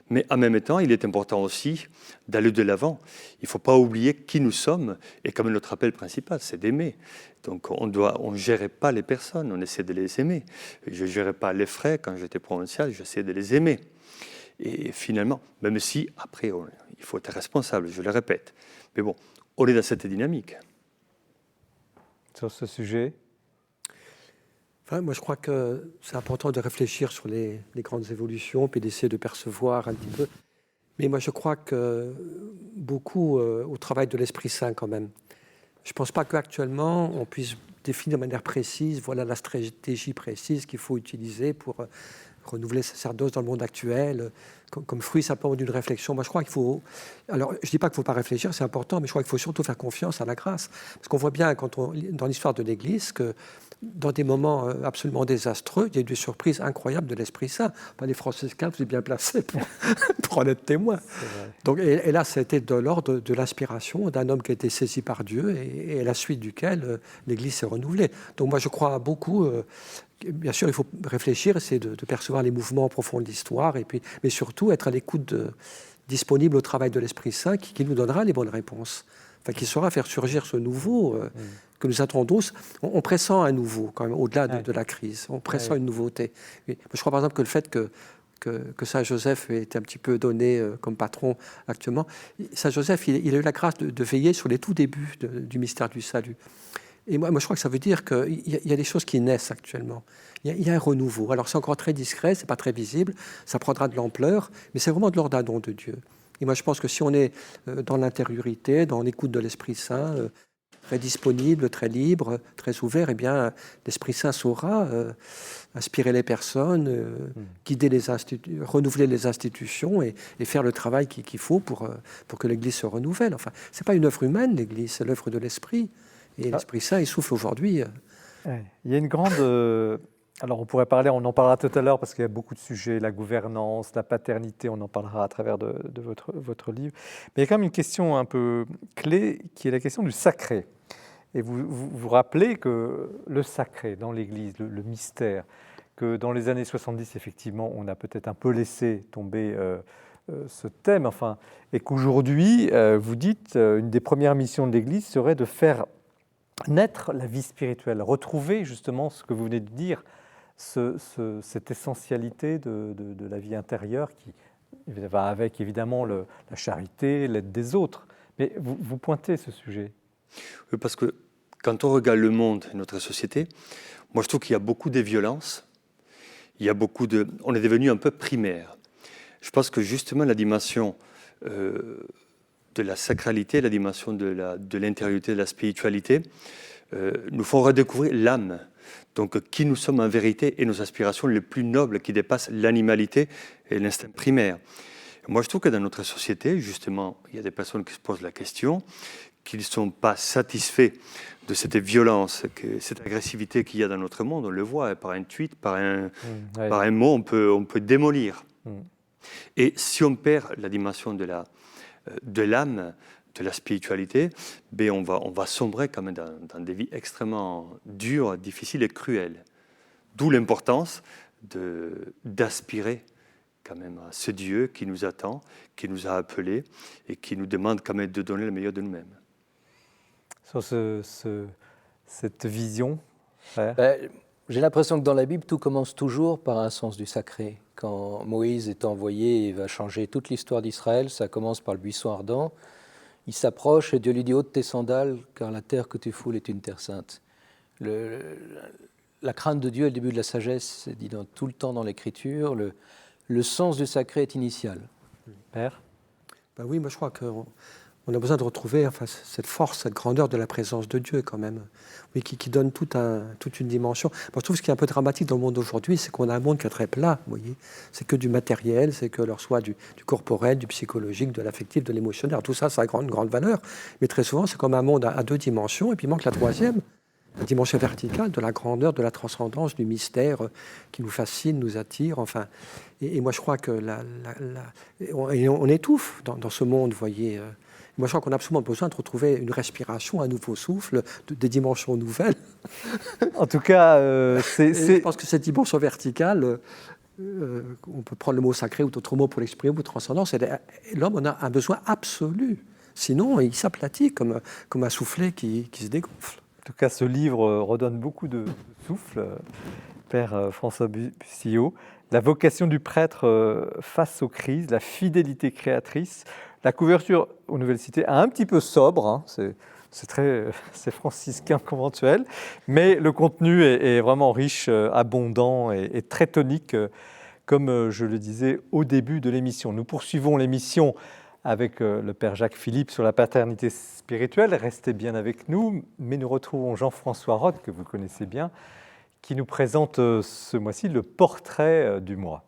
Mais en même temps, il est important aussi d'aller de l'avant. Il ne faut pas oublier qui nous sommes, et comme notre appel principal, c'est d'aimer. Donc on ne gérait pas les personnes, on essaie de les aimer. Je ne gérais pas les frères quand j'étais provincial, j'essayais de les aimer. Et finalement, même si, après, il faut être responsable, je le répète. Mais bon, on est dans cette dynamique. Sur ce sujet? Enfin, moi, je crois que c'est important de réfléchir sur les grandes évolutions, puis d'essayer de percevoir un petit peu. Mais moi, je crois que beaucoup au travail de l'Esprit Saint, quand même. Je ne pense pas qu'actuellement, on puisse définir de manière précise, voilà la stratégie précise qu'il faut utiliser pour renouveler le sacerdoce dans le monde actuel, comme fruit simplement d'une réflexion. Moi, je crois qu'il faut... Alors, je ne dis pas qu'il ne faut pas réfléchir, c'est important, mais je crois qu'il faut surtout faire confiance à la grâce. Parce qu'on voit bien, dans l'histoire de l'Église, que dans des moments absolument désastreux, il y a eu des surprises incroyables de l'Esprit Saint. Enfin, les franciscains, vous êtes bien placés pour en être témoins. Donc, et là, c'était de l'ordre de l'inspiration d'un homme qui a été saisi par Dieu et à la suite duquel l'Église s'est renouvelée. Donc moi, je crois beaucoup... Bien sûr, il faut réfléchir, essayer de percevoir les mouvements profonds de l'histoire, mais surtout être à l'écoute, disponible au travail de l'Esprit Saint qui nous donnera les bonnes réponses, enfin, qui saura faire surgir ce nouveau que nous attendons. On pressent un nouveau, quand même, au-delà de la crise. On pressent une nouveauté. Je crois par exemple que le fait que Saint Joseph ait été un petit peu donné comme patron actuellement, Saint Joseph, il a eu la grâce de veiller sur les tout débuts du mystère du salut. Et moi, je crois que ça veut dire qu'il y a des choses qui naissent actuellement. Il y a un renouveau. Alors, c'est encore très discret, c'est pas très visible, ça prendra de l'ampleur, mais c'est vraiment de l'ordre d'un don de Dieu. Et moi, je pense que si on est dans l'intériorité, dans l'écoute de l'Esprit Saint, très disponible, très libre, très ouvert, eh bien, l'Esprit Saint saura inspirer les personnes, guider renouveler les institutions et faire le travail qu'il faut pour que l'Église se renouvelle. Enfin, c'est pas une œuvre humaine, l'Église, c'est l'œuvre de l'Esprit. Et l'Esprit Saint, il souffle aujourd'hui. Il y a une grande... alors on pourrait parler, on en parlera tout à l'heure parce qu'il y a beaucoup de sujets, la gouvernance, la paternité, on en parlera à travers de votre livre. Mais il y a quand même une question un peu clé qui est la question du sacré. Et vous rappelez que le sacré dans l'Église, le mystère, que dans les années 70, effectivement, on a peut-être un peu laissé tomber ce thème, enfin, et qu'aujourd'hui, vous dites, une des premières missions de l'Église serait de faire naître la vie spirituelle, retrouver justement ce que vous venez de dire, cette essentialité de la vie intérieure qui va avec évidemment la charité, l'aide des autres. Mais vous pointez ce sujet. Oui, parce que quand on regarde le monde et notre société, moi je trouve qu'il y a beaucoup de violences, on est devenu un peu primaire. Je pense que justement la dimension de la sacralité, la dimension de l'intériorité, de la spiritualité, nous font redécouvrir l'âme. Donc, qui nous sommes en vérité et nos aspirations les plus nobles qui dépassent l'animalité et l'instinct primaire. Moi, je trouve que dans notre société, justement, il y a des personnes qui se posent la question, qu'ils ne sont pas satisfaits de cette violence, cette agressivité qu'il y a dans notre monde. On le voit, par un tweet, par un mot, on peut démolir. Et si on perd la dimension de l'âme, de la spiritualité, ben on va sombrer quand même dans des vies extrêmement dures, difficiles et cruelles. D'où l'importance d'aspirer quand même à ce Dieu qui nous attend, qui nous a appelés et qui nous demande quand même de donner le meilleur de nous-mêmes. Sur cette vision, j'ai l'impression que dans la Bible, tout commence toujours par un sens du sacré. Quand Moïse est envoyé et va changer toute l'histoire d'Israël, ça commence par le buisson ardent. Il s'approche et Dieu lui dit « ôte tes sandales, car la terre que tu foules est une terre sainte ». La crainte de Dieu est le début de la sagesse, c'est dit tout le temps dans l'Écriture. Le sens du sacré est initial. Père ? Ben oui, moi je crois qu'on a besoin de retrouver cette force, cette grandeur de la présence de Dieu quand même, oui, qui donne toute une dimension. Moi je trouve ce qui est un peu dramatique dans le monde d'aujourd'hui, c'est qu'on a un monde qui est très plat, vous voyez. C'est que du matériel, c'est que soit du corporel, du psychologique, de l'affectif, de l'émotionnel. Tout ça, ça a une grande valeur. Mais très souvent, c'est comme un monde à deux dimensions, et puis il manque la troisième, la dimension verticale de la grandeur, de la transcendance, du mystère qui nous fascine, nous attire. Enfin, et moi je crois que on étouffe dans ce monde, vous voyez. Moi, je crois qu'on a absolument besoin de retrouver une respiration, un nouveau souffle, des dimensions nouvelles. En tout cas, je pense que cette dimension verticale, on peut prendre le mot sacré ou d'autres mots pour l'exprimer, ou transcendance, l'homme en a un besoin absolu. Sinon, il s'aplatit comme un soufflet qui se dégonfle. En tout cas, ce livre redonne beaucoup de souffle, Père François Bussillot. La vocation du prêtre face aux crises, la fidélité créatrice. La couverture aux Nouvelles Cités, un petit peu sobre, hein, c'est franciscain conventuel, mais le contenu est vraiment riche, abondant et très tonique, comme je le disais au début de l'émission. Nous poursuivons l'émission avec le Père Jacques Philippe sur la paternité spirituelle. Restez bien avec nous, mais nous retrouvons Jean-François Roth, que vous connaissez bien, qui nous présente ce mois-ci le portrait du mois.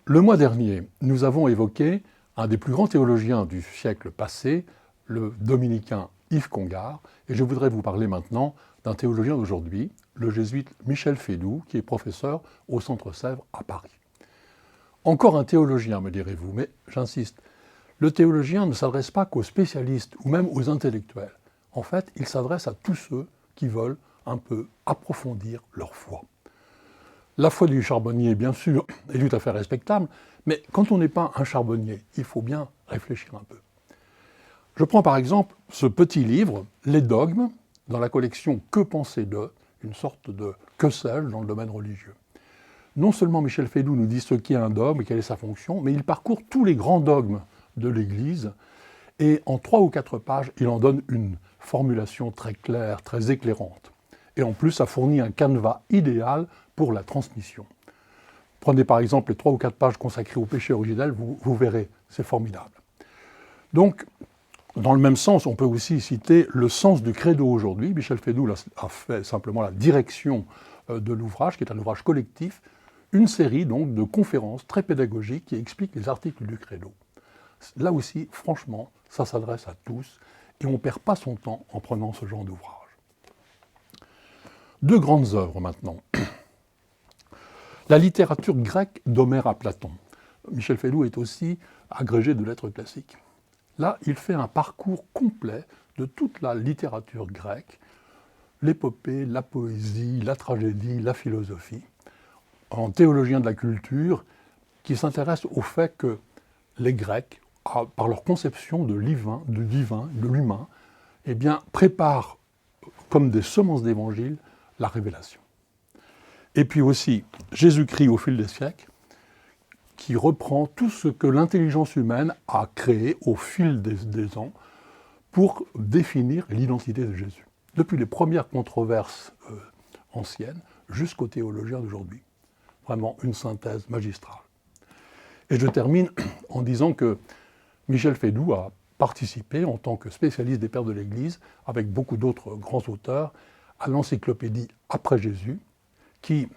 Le mois dernier, nous avons évoqué un des plus grands théologiens du siècle passé, le dominicain Yves Congar, et je voudrais vous parler maintenant d'un théologien d'aujourd'hui, le jésuite Michel Fédoux, qui est professeur au Centre Sèvres à Paris. Encore un théologien, me direz-vous, mais j'insiste, le théologien ne s'adresse pas qu'aux spécialistes ou même aux intellectuels. En fait, il s'adresse à tous ceux qui veulent un peu approfondir leur foi. La foi du charbonnier, bien sûr, est tout à fait respectable, mais quand on n'est pas un charbonnier, il faut bien réfléchir un peu. Je prends par exemple ce petit livre, Les dogmes, dans la collection Que penser de, une sorte de que sais-je dans le domaine religieux. Non seulement Michel Fédoux nous dit ce qu'est un dogme et quelle est sa fonction, mais il parcourt tous les grands dogmes de l'Église et en 3 ou 4 pages, il en donne une formulation très claire, très éclairante. Et en plus, ça fournit un canevas idéal pour la transmission. Prenez par exemple les 3 ou 4 pages consacrées au péché originel, vous verrez, c'est formidable. Donc, dans le même sens, on peut aussi citer le sens du credo aujourd'hui. Michel Fédoux a fait simplement la direction de l'ouvrage, qui est un ouvrage collectif, une série donc de conférences très pédagogiques qui expliquent les articles du credo. Là aussi, franchement, ça s'adresse à tous et on ne perd pas son temps en prenant ce genre d'ouvrage. 2 grandes œuvres maintenant. La littérature grecque d'Homère à Platon. Michel Fédoux est aussi agrégé de lettres classiques. Là, il fait un parcours complet de toute la littérature grecque, l'épopée, la poésie, la tragédie, la philosophie, en théologien de la culture, qui s'intéresse au fait que les Grecs, par leur conception de divin, de l'humain, eh bien, préparent comme des semences d'évangile la révélation. Et puis aussi Jésus-Christ au fil des siècles, qui reprend tout ce que l'intelligence humaine a créé au fil des ans pour définir l'identité de Jésus. Depuis les premières controverses anciennes jusqu'aux théologiens d'aujourd'hui. Vraiment une synthèse magistrale. Et je termine en disant que Michel Fédoux a participé en tant que spécialiste des pères de l'Église, avec beaucoup d'autres grands auteurs, à l'encyclopédie Après Jésus, qui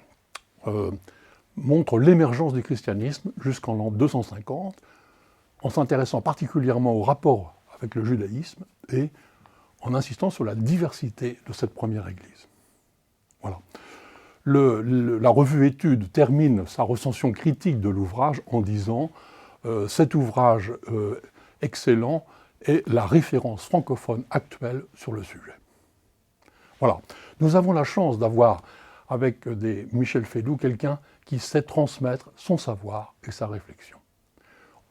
montre l'émergence du christianisme jusqu'en l'an 250, en s'intéressant particulièrement au rapport avec le judaïsme et en insistant sur la diversité de cette première Église. Voilà. La revue Études termine sa recension critique de l'ouvrage en disant cet ouvrage excellent est la référence francophone actuelle sur le sujet. Voilà. Nous avons la chance d'avoir avec Michel Fédoux quelqu'un qui sait transmettre son savoir et sa réflexion.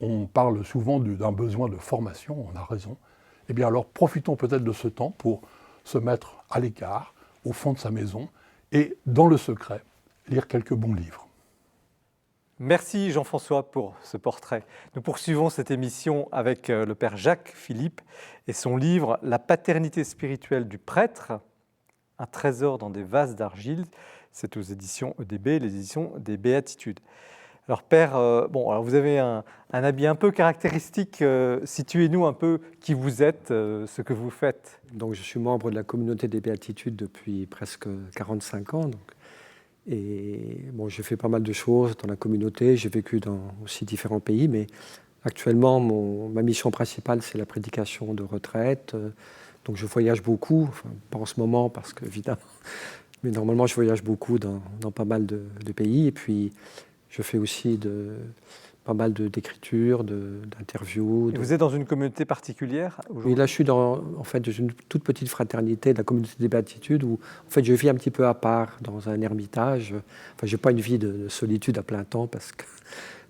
On parle souvent d'un besoin de formation, on a raison. Eh bien alors profitons peut-être de ce temps pour se mettre à l'écart, au fond de sa maison, et dans le secret, lire quelques bons livres. Merci Jean-François pour ce portrait. Nous poursuivons cette émission avec le père Jacques Philippe et son livre « La paternité spirituelle du prêtre », un trésor dans des vases d'argile. C'est aux éditions EDB, les éditions des Béatitudes. Alors père, alors vous avez un habit un peu caractéristique. Situez-nous un peu qui vous êtes, ce que vous faites. Donc je suis membre de la communauté des Béatitudes depuis presque 45 ans. Et bon, j'ai fait pas mal de choses dans la communauté. J'ai vécu dans aussi différents pays, mais actuellement, ma mission principale, c'est la prédication de retraite. Donc je voyage beaucoup, enfin, pas en ce moment parce que évidemment, mais normalement je voyage beaucoup dans pas mal de pays. Et puis je fais aussi pas mal d'écriture, d'interviews. Vous êtes dans une communauté particulière aujourd'hui ? Oui, là je suis dans une toute petite fraternité de la communauté des Béatitudes où en fait je vis un petit peu à part dans un ermitage. Enfin, j'ai pas une vie de solitude à plein temps parce que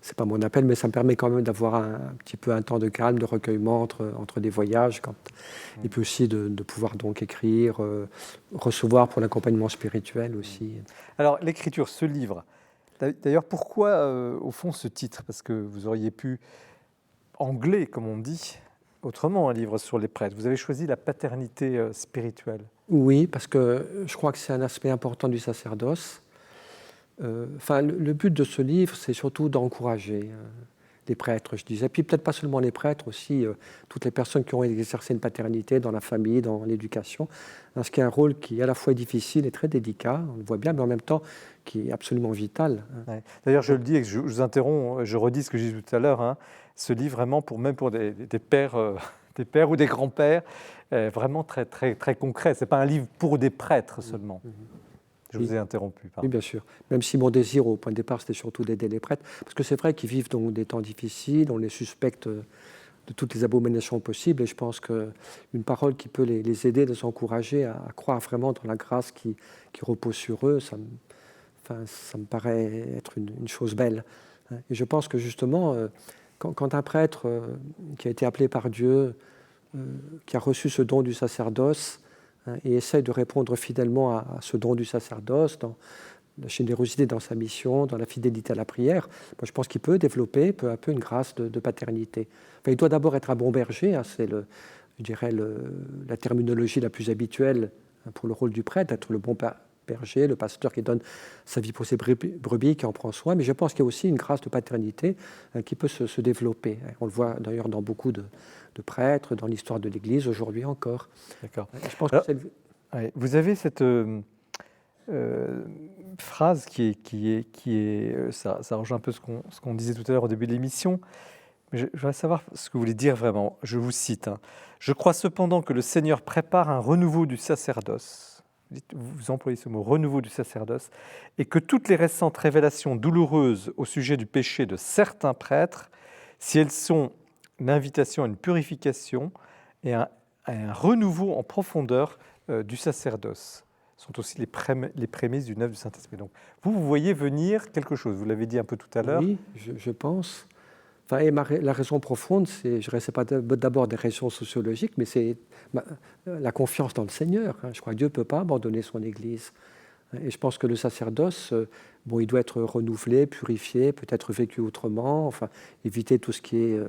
c'est pas mon appel, mais ça me permet quand même d'avoir un petit peu un temps de calme, de recueillement entre des voyages, et puis aussi de pouvoir donc écrire, recevoir pour l'accompagnement spirituel aussi. Alors l'écriture, ce livre, d'ailleurs pourquoi au fond ce titre ? Parce que vous auriez pu angler, comme on dit, autrement un livre sur les prêtres. Vous avez choisi la paternité spirituelle. Oui, parce que je crois que c'est un aspect important du sacerdoce. Le but de ce livre, c'est surtout d'encourager des prêtres, je disais. Puis peut-être pas seulement les prêtres, aussi toutes les personnes qui ont exercé une paternité dans la famille, dans l'éducation. Ce qui est un rôle qui est à la fois difficile et très délicat, on le voit bien, mais en même temps qui est absolument vital. Ouais. D'ailleurs, je le dis et je vous interromps, je redis ce que j'ai dit tout à l'heure, hein, ce livre vraiment, même pour des pères, des pères ou des grands-pères, vraiment très, très, très concret. Ce n'est pas un livre pour des prêtres seulement. Je vous ai interrompu. Pardon. Oui, bien sûr. Même si mon désir au point de départ, c'était surtout d'aider les prêtres. Parce que c'est vrai qu'ils vivent dans des temps difficiles, on les suspecte de toutes les abominations possibles. Et je pense qu'une parole qui peut les aider, les encourager à croire vraiment dans la grâce qui repose sur eux, ça me paraît être une chose belle. Et je pense que justement, quand un prêtre qui a été appelé par Dieu, qui a reçu ce don du sacerdoce, et essaye de répondre fidèlement à ce don du sacerdoce, dans la générosité dans sa mission, dans la fidélité à la prière, moi, je pense qu'il peut développer peu à peu une grâce de paternité. Enfin, il doit d'abord être un bon berger, hein, c'est je dirais la terminologie la plus habituelle pour le rôle du prêtre, être le bon berger, le pasteur qui donne sa vie pour ses brebis, qui en prend soin, mais je pense qu'il y a aussi une grâce de paternité qui peut se développer. On le voit d'ailleurs dans beaucoup de prêtres, dans l'histoire de l'Église, aujourd'hui encore. D'accord. Je pense que vous avez cette phrase qui est ça rejoint un peu ce qu'on disait tout à l'heure au début de l'émission. Je voudrais savoir ce que vous voulez dire vraiment. Je vous cite. Je crois cependant que le Seigneur prépare un renouveau du sacerdoce. Vous employez ce mot, renouveau du sacerdoce, et que toutes les récentes révélations douloureuses au sujet du péché de certains prêtres, si elles sont l'invitation à une purification et à un renouveau en profondeur du sacerdoce, sont aussi les prémices d'une œuvre du Saint-Esprit. Donc, vous voyez venir quelque chose, vous l'avez dit un peu tout à l'heure. Oui, je pense. Enfin, et la raison profonde, je dirais, c'est pas d'abord des raisons sociologiques, mais c'est la confiance dans le Seigneur. Je crois que Dieu ne peut pas abandonner son Église. Et je pense que le sacerdoce, il doit être renouvelé, purifié, peut-être vécu autrement, enfin, éviter tout ce qui est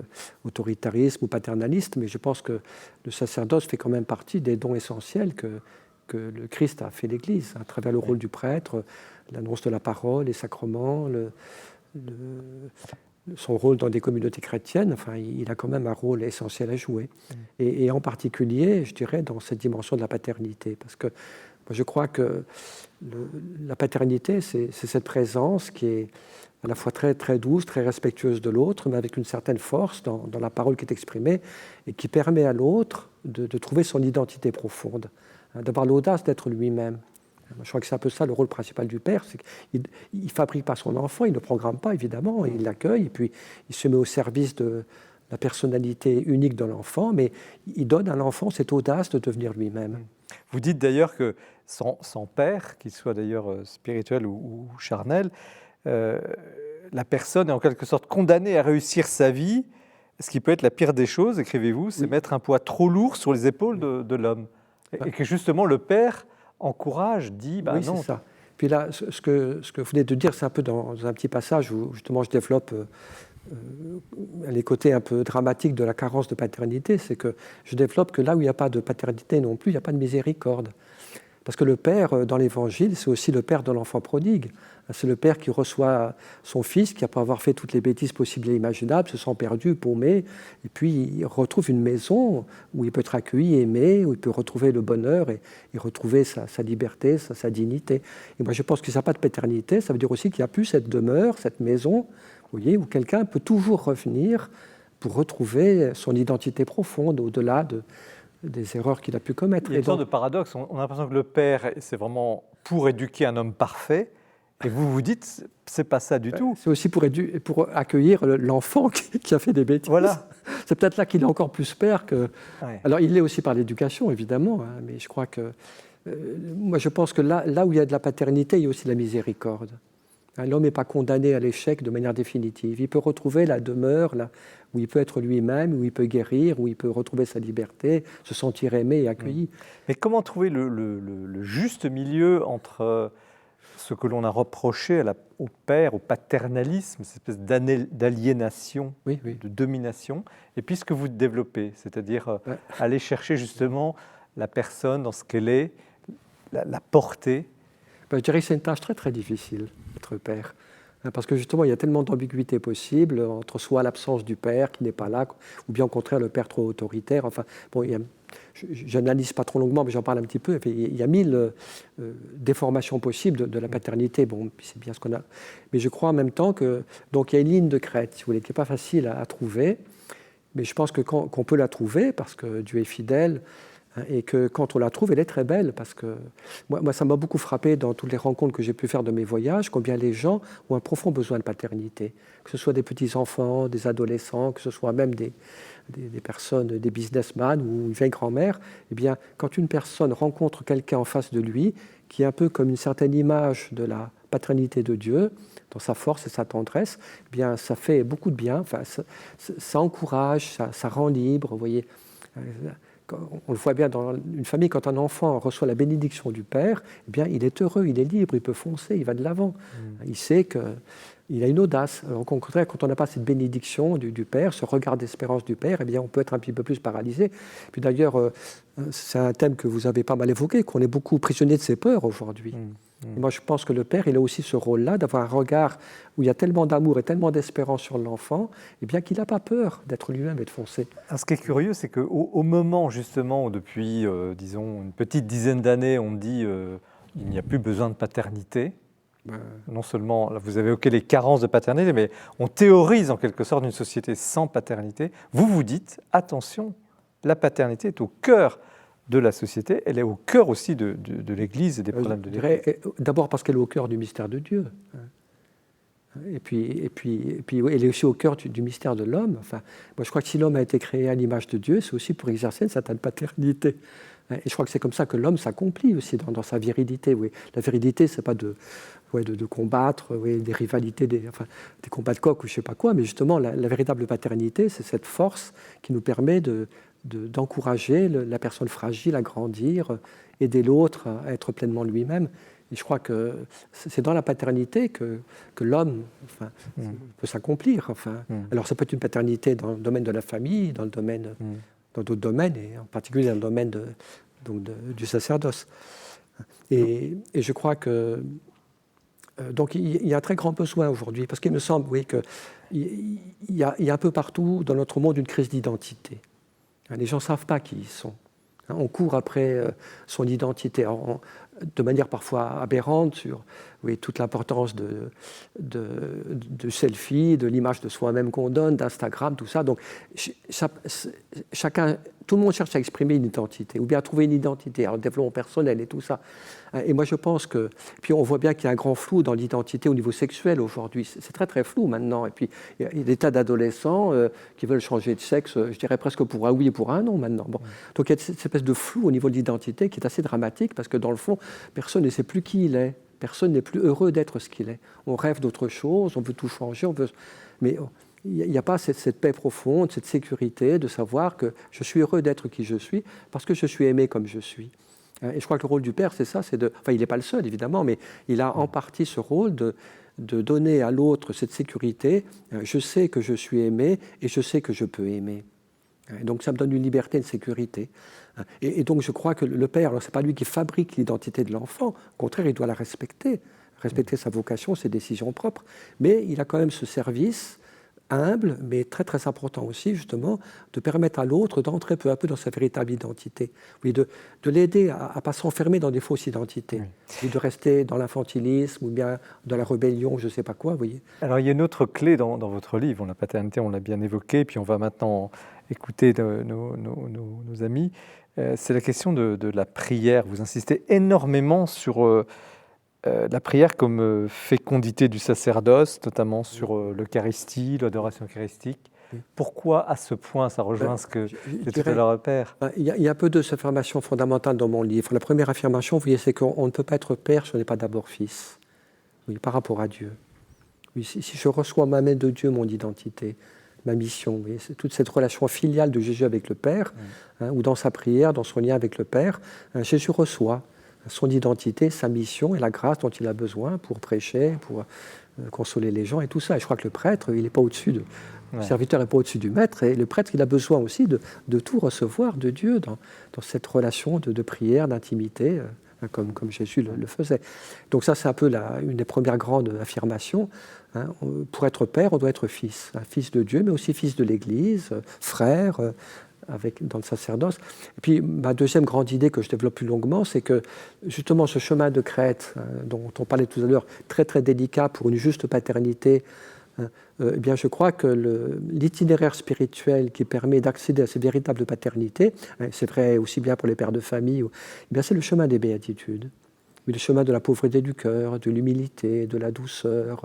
autoritarisme ou paternaliste, mais je pense que le sacerdoce fait quand même partie des dons essentiels que le Christ a fait l'Église, à travers le rôle du prêtre, l'annonce de la parole, les sacrements, son rôle dans des communautés chrétiennes. Enfin, il a quand même un rôle essentiel à jouer. Et en particulier, je dirais, dans cette dimension de la paternité, parce que je crois que la paternité, c'est cette présence qui est à la fois très, très douce, très respectueuse de l'autre, mais avec une certaine force dans la parole qui est exprimée et qui permet à l'autre de trouver son identité profonde, d'avoir l'audace d'être lui-même. Je crois que c'est un peu ça le rôle principal du père, c'est qu'il ne fabrique pas son enfant, il ne le programme pas évidemment, il l'accueille et puis il se met au service de la personnalité unique de l'enfant, mais il donne à l'enfant cette audace de devenir lui-même. Vous dites d'ailleurs que sans père, qu'il soit d'ailleurs spirituel ou charnel, la personne est en quelque sorte condamnée à réussir sa vie. Ce qui peut être la pire des choses, écrivez-vous, c'est mettre un poids trop lourd sur les épaules de l'homme. Et que justement le père encourage, dit oui, non. C'est ça. Puis là, ce que vous venez de dire, c'est un peu dans un petit passage où justement je développe les côtés un peu dramatiques de la carence de paternité, c'est que je développe que là où il n'y a pas de paternité non plus, il n'y a pas de miséricorde. Parce que le père, dans l'Évangile, c'est aussi le père de l'enfant prodigue. C'est le père qui reçoit son fils, qui, après avoir fait toutes les bêtises possibles et imaginables, se sent perdu, paumé, et puis il retrouve une maison où il peut être accueilli, aimé, où il peut retrouver le bonheur et retrouver sa liberté, sa dignité. Et moi, je pense que ça n'a pas de paternité, ça veut dire aussi qu'il n'y a plus cette demeure, cette maison, vous voyez, où quelqu'un peut toujours revenir pour retrouver son identité profonde, au-delà des erreurs qu'il a pu commettre. Il y a une sorte de paradoxe. On a l'impression que le père, c'est vraiment pour éduquer un homme parfait, et vous vous dites, c'est pas ça du tout. C'est aussi pour accueillir l'enfant qui a fait des bêtises. Voilà. C'est peut-être là qu'il est encore plus père que... Ouais. Alors, il l'est aussi par l'éducation, évidemment, hein, mais je crois que... moi, je pense que là où il y a de la paternité, il y a aussi de la miséricorde. L'homme n'est pas condamné à l'échec de manière définitive. Il peut retrouver la demeure là, où il peut être lui-même, où il peut guérir, où il peut retrouver sa liberté, se sentir aimé et accueilli. Mais comment trouver le juste milieu entre ce que l'on a reproché au père, au paternalisme, cette espèce d'aliénation, de domination, et puis ce que vous développez, c'est-à-dire aller chercher justement la personne dans ce qu'elle est, la porter. Je dirais que c'est une tâche très très difficile, être père. Parce que justement, il y a tellement d'ambiguïtés possibles entre soit l'absence du père qui n'est pas là, ou bien au contraire le père trop autoritaire. Enfin, bon, je n'analyse pas trop longuement, mais j'en parle un petit peu. Il y a 1000 déformations possibles de la paternité. Bon, c'est bien ce qu'on a. Mais je crois en même temps que donc il y a une ligne de crête, si vous voulez, qui n'est pas facile à trouver. Mais je pense qu'on peut la trouver parce que Dieu est fidèle. Et que quand on la trouve, elle est très belle, parce que moi ça m'a beaucoup frappé dans toutes les rencontres que j'ai pu faire de mes voyages, combien les gens ont un profond besoin de paternité, que ce soit des petits-enfants, des adolescents, que ce soit même des personnes, des businessmen ou une vieille grand-mère. Eh bien, quand une personne rencontre quelqu'un en face de lui, qui est un peu comme une certaine image de la paternité de Dieu, dans sa force et sa tendresse, eh bien, ça fait beaucoup de bien, enfin, ça encourage, ça rend libre, vous voyez. On le voit bien dans une famille, quand un enfant reçoit la bénédiction du père, eh bien, il est heureux, il est libre, il peut foncer, il va de l'avant. Il sait qu'il a une audace. Alors, au contraire, quand on n'a pas cette bénédiction du père, ce regard d'espérance du père, eh bien, on peut être un petit peu plus paralysé. Puis d'ailleurs, c'est un thème que vous avez pas mal évoqué, qu'on est beaucoup prisonnier de ses peurs aujourd'hui. Et moi, je pense que le père, il a aussi ce rôle-là, d'avoir un regard où il y a tellement d'amour et tellement d'espérance sur l'enfant, eh bien qu'il n'a pas peur d'être lui-même et de foncer. Alors, ce qui est curieux, c'est qu'au moment, justement, où depuis, disons, une petite dizaine d'années, on dit il n'y a plus besoin de paternité, non seulement, là, vous avez évoqué les carences de paternité, mais on théorise en quelque sorte une société sans paternité. Vous dites, attention, la paternité est au cœur de la société, elle est au cœur aussi de l'Église et des problèmes de l'Église. D'abord parce qu'elle est au cœur du mystère de Dieu. Et puis elle est aussi au cœur du mystère de l'homme. Enfin, moi, je crois que si l'homme a été créé à l'image de Dieu, c'est aussi pour exercer une certaine paternité. Et je crois que c'est comme ça que l'homme s'accomplit aussi dans sa virilité. Oui. La virilité, c'est pas de combattre des rivalités, des combats de coq ou je sais pas quoi, mais justement, la véritable paternité, c'est cette force qui nous permet d'encourager la personne fragile à grandir, aider l'autre à être pleinement lui-même. Et je crois que c'est dans la paternité que l'homme peut s'accomplir. Alors ça peut être une paternité dans le domaine de la famille, dans d'autres domaines, et en particulier dans le domaine du sacerdoce. Et je crois que donc il y a un très grand besoin aujourd'hui, parce qu'il me semble qu'il y a un peu partout dans notre monde une crise d'identité. Les gens ne savent pas qui ils sont. On court après son identité, de manière parfois aberrante, sur toute l'importance de selfie, de l'image de soi-même qu'on donne, d'Instagram, tout ça. Donc, tout le monde cherche à exprimer une identité, ou bien à trouver une identité, alors le développement personnel et tout ça. Et moi, je pense que... Puis on voit bien qu'il y a un grand flou dans l'identité au niveau sexuel aujourd'hui. C'est très, très flou maintenant. Et puis, il y a des tas d'adolescents qui veulent changer de sexe, je dirais presque pour un oui et pour un non maintenant. Bon. Donc, il y a cette espèce de flou au niveau de l'identité qui est assez dramatique, parce que dans le fond, personne ne sait plus qui il est. Personne n'est plus heureux d'être ce qu'il est. On rêve d'autre chose, on veut tout changer, mais il n'y a pas cette paix profonde, cette sécurité de savoir que je suis heureux d'être qui je suis parce que je suis aimé comme je suis. Et je crois que le rôle du père, c'est ça, il n'est pas le seul évidemment, mais il a en partie ce rôle de donner à l'autre cette sécurité. Je sais que je suis aimé et je sais que je peux aimer. Et donc ça me donne une liberté, une sécurité. Et donc je crois que le père, ce n'est pas lui qui fabrique l'identité de l'enfant, au contraire, il doit la respecter sa vocation, ses décisions propres, mais il a quand même ce service humble, mais très très important aussi, justement, de permettre à l'autre d'entrer peu à peu dans sa véritable identité. Oui, de l'aider à ne pas s'enfermer dans des fausses identités, et de rester dans l'infantilisme ou bien dans la rébellion, je ne sais pas quoi, vous voyez. Alors il y a une autre clé dans votre livre, la paternité, on l'a bien évoqué, puis on va maintenant écouter nos amis. C'est la question de la prière. Vous insistez énormément sur la prière comme fécondité du sacerdoce, notamment sur l'Eucharistie, l'adoration eucharistique. Pourquoi à ce point ça rejoint ce que je tout à l'heure repère? Il y a peu de affirmations fondamentales dans mon livre. La première affirmation, vous voyez, c'est qu'on ne peut pas être père si on n'est pas d'abord fils, par rapport à Dieu. Si je reçois ma main de Dieu, mon identité, ma mission, c'est toute cette relation filiale de Jésus avec le Père, ou dans sa prière, dans son lien avec le Père, Jésus reçoit son identité, sa mission et la grâce dont il a besoin pour prêcher, pour consoler les gens et tout ça. Et je crois que le prêtre, il n'est pas au-dessus le serviteur n'est pas au-dessus du maître, et le prêtre, il a besoin aussi de tout recevoir de Dieu dans cette relation de prière, d'intimité hein, comme Jésus le faisait. Donc ça, c'est un peu une des premières grandes affirmations. Hein. Pour être père, on doit être fils. Un fils de Dieu, mais aussi fils de l'Église, frère, dans le sacerdoce. Et puis, ma deuxième grande idée que je développe plus longuement, c'est que justement ce chemin de crête, hein, dont on parlait tout à l'heure, très très délicat pour une juste paternité, hein, eh bien, je crois que l'itinéraire spirituel qui permet d'accéder à ces véritables paternités, hein, c'est vrai aussi bien pour les pères de famille, eh bien, c'est le chemin des béatitudes, le chemin de la pauvreté du cœur, de l'humilité, de la douceur,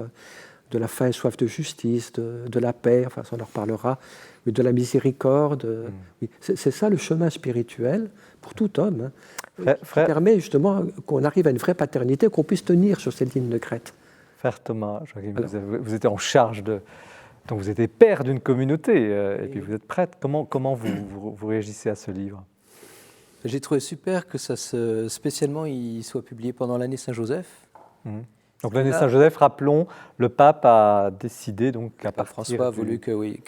de la faim et soif de justice, de la paix, enfin ça on en reparlera, mais de la miséricorde. Oui. C'est ça le chemin spirituel pour tout homme, hein, qui permet justement qu'on arrive à une vraie paternité, qu'on puisse tenir sur cette ligne de crête. Frère Thomas, vous étiez en charge de... Donc vous étiez père d'une communauté, et puis vous êtes prêtre. Comment vous réagissez à ce livre ? J'ai trouvé super que spécialement, il soit publié pendant l'année Saint-Joseph. Donc l'année Saint-Joseph, rappelons, le pape a décidé donc le pape François a voulu qu'il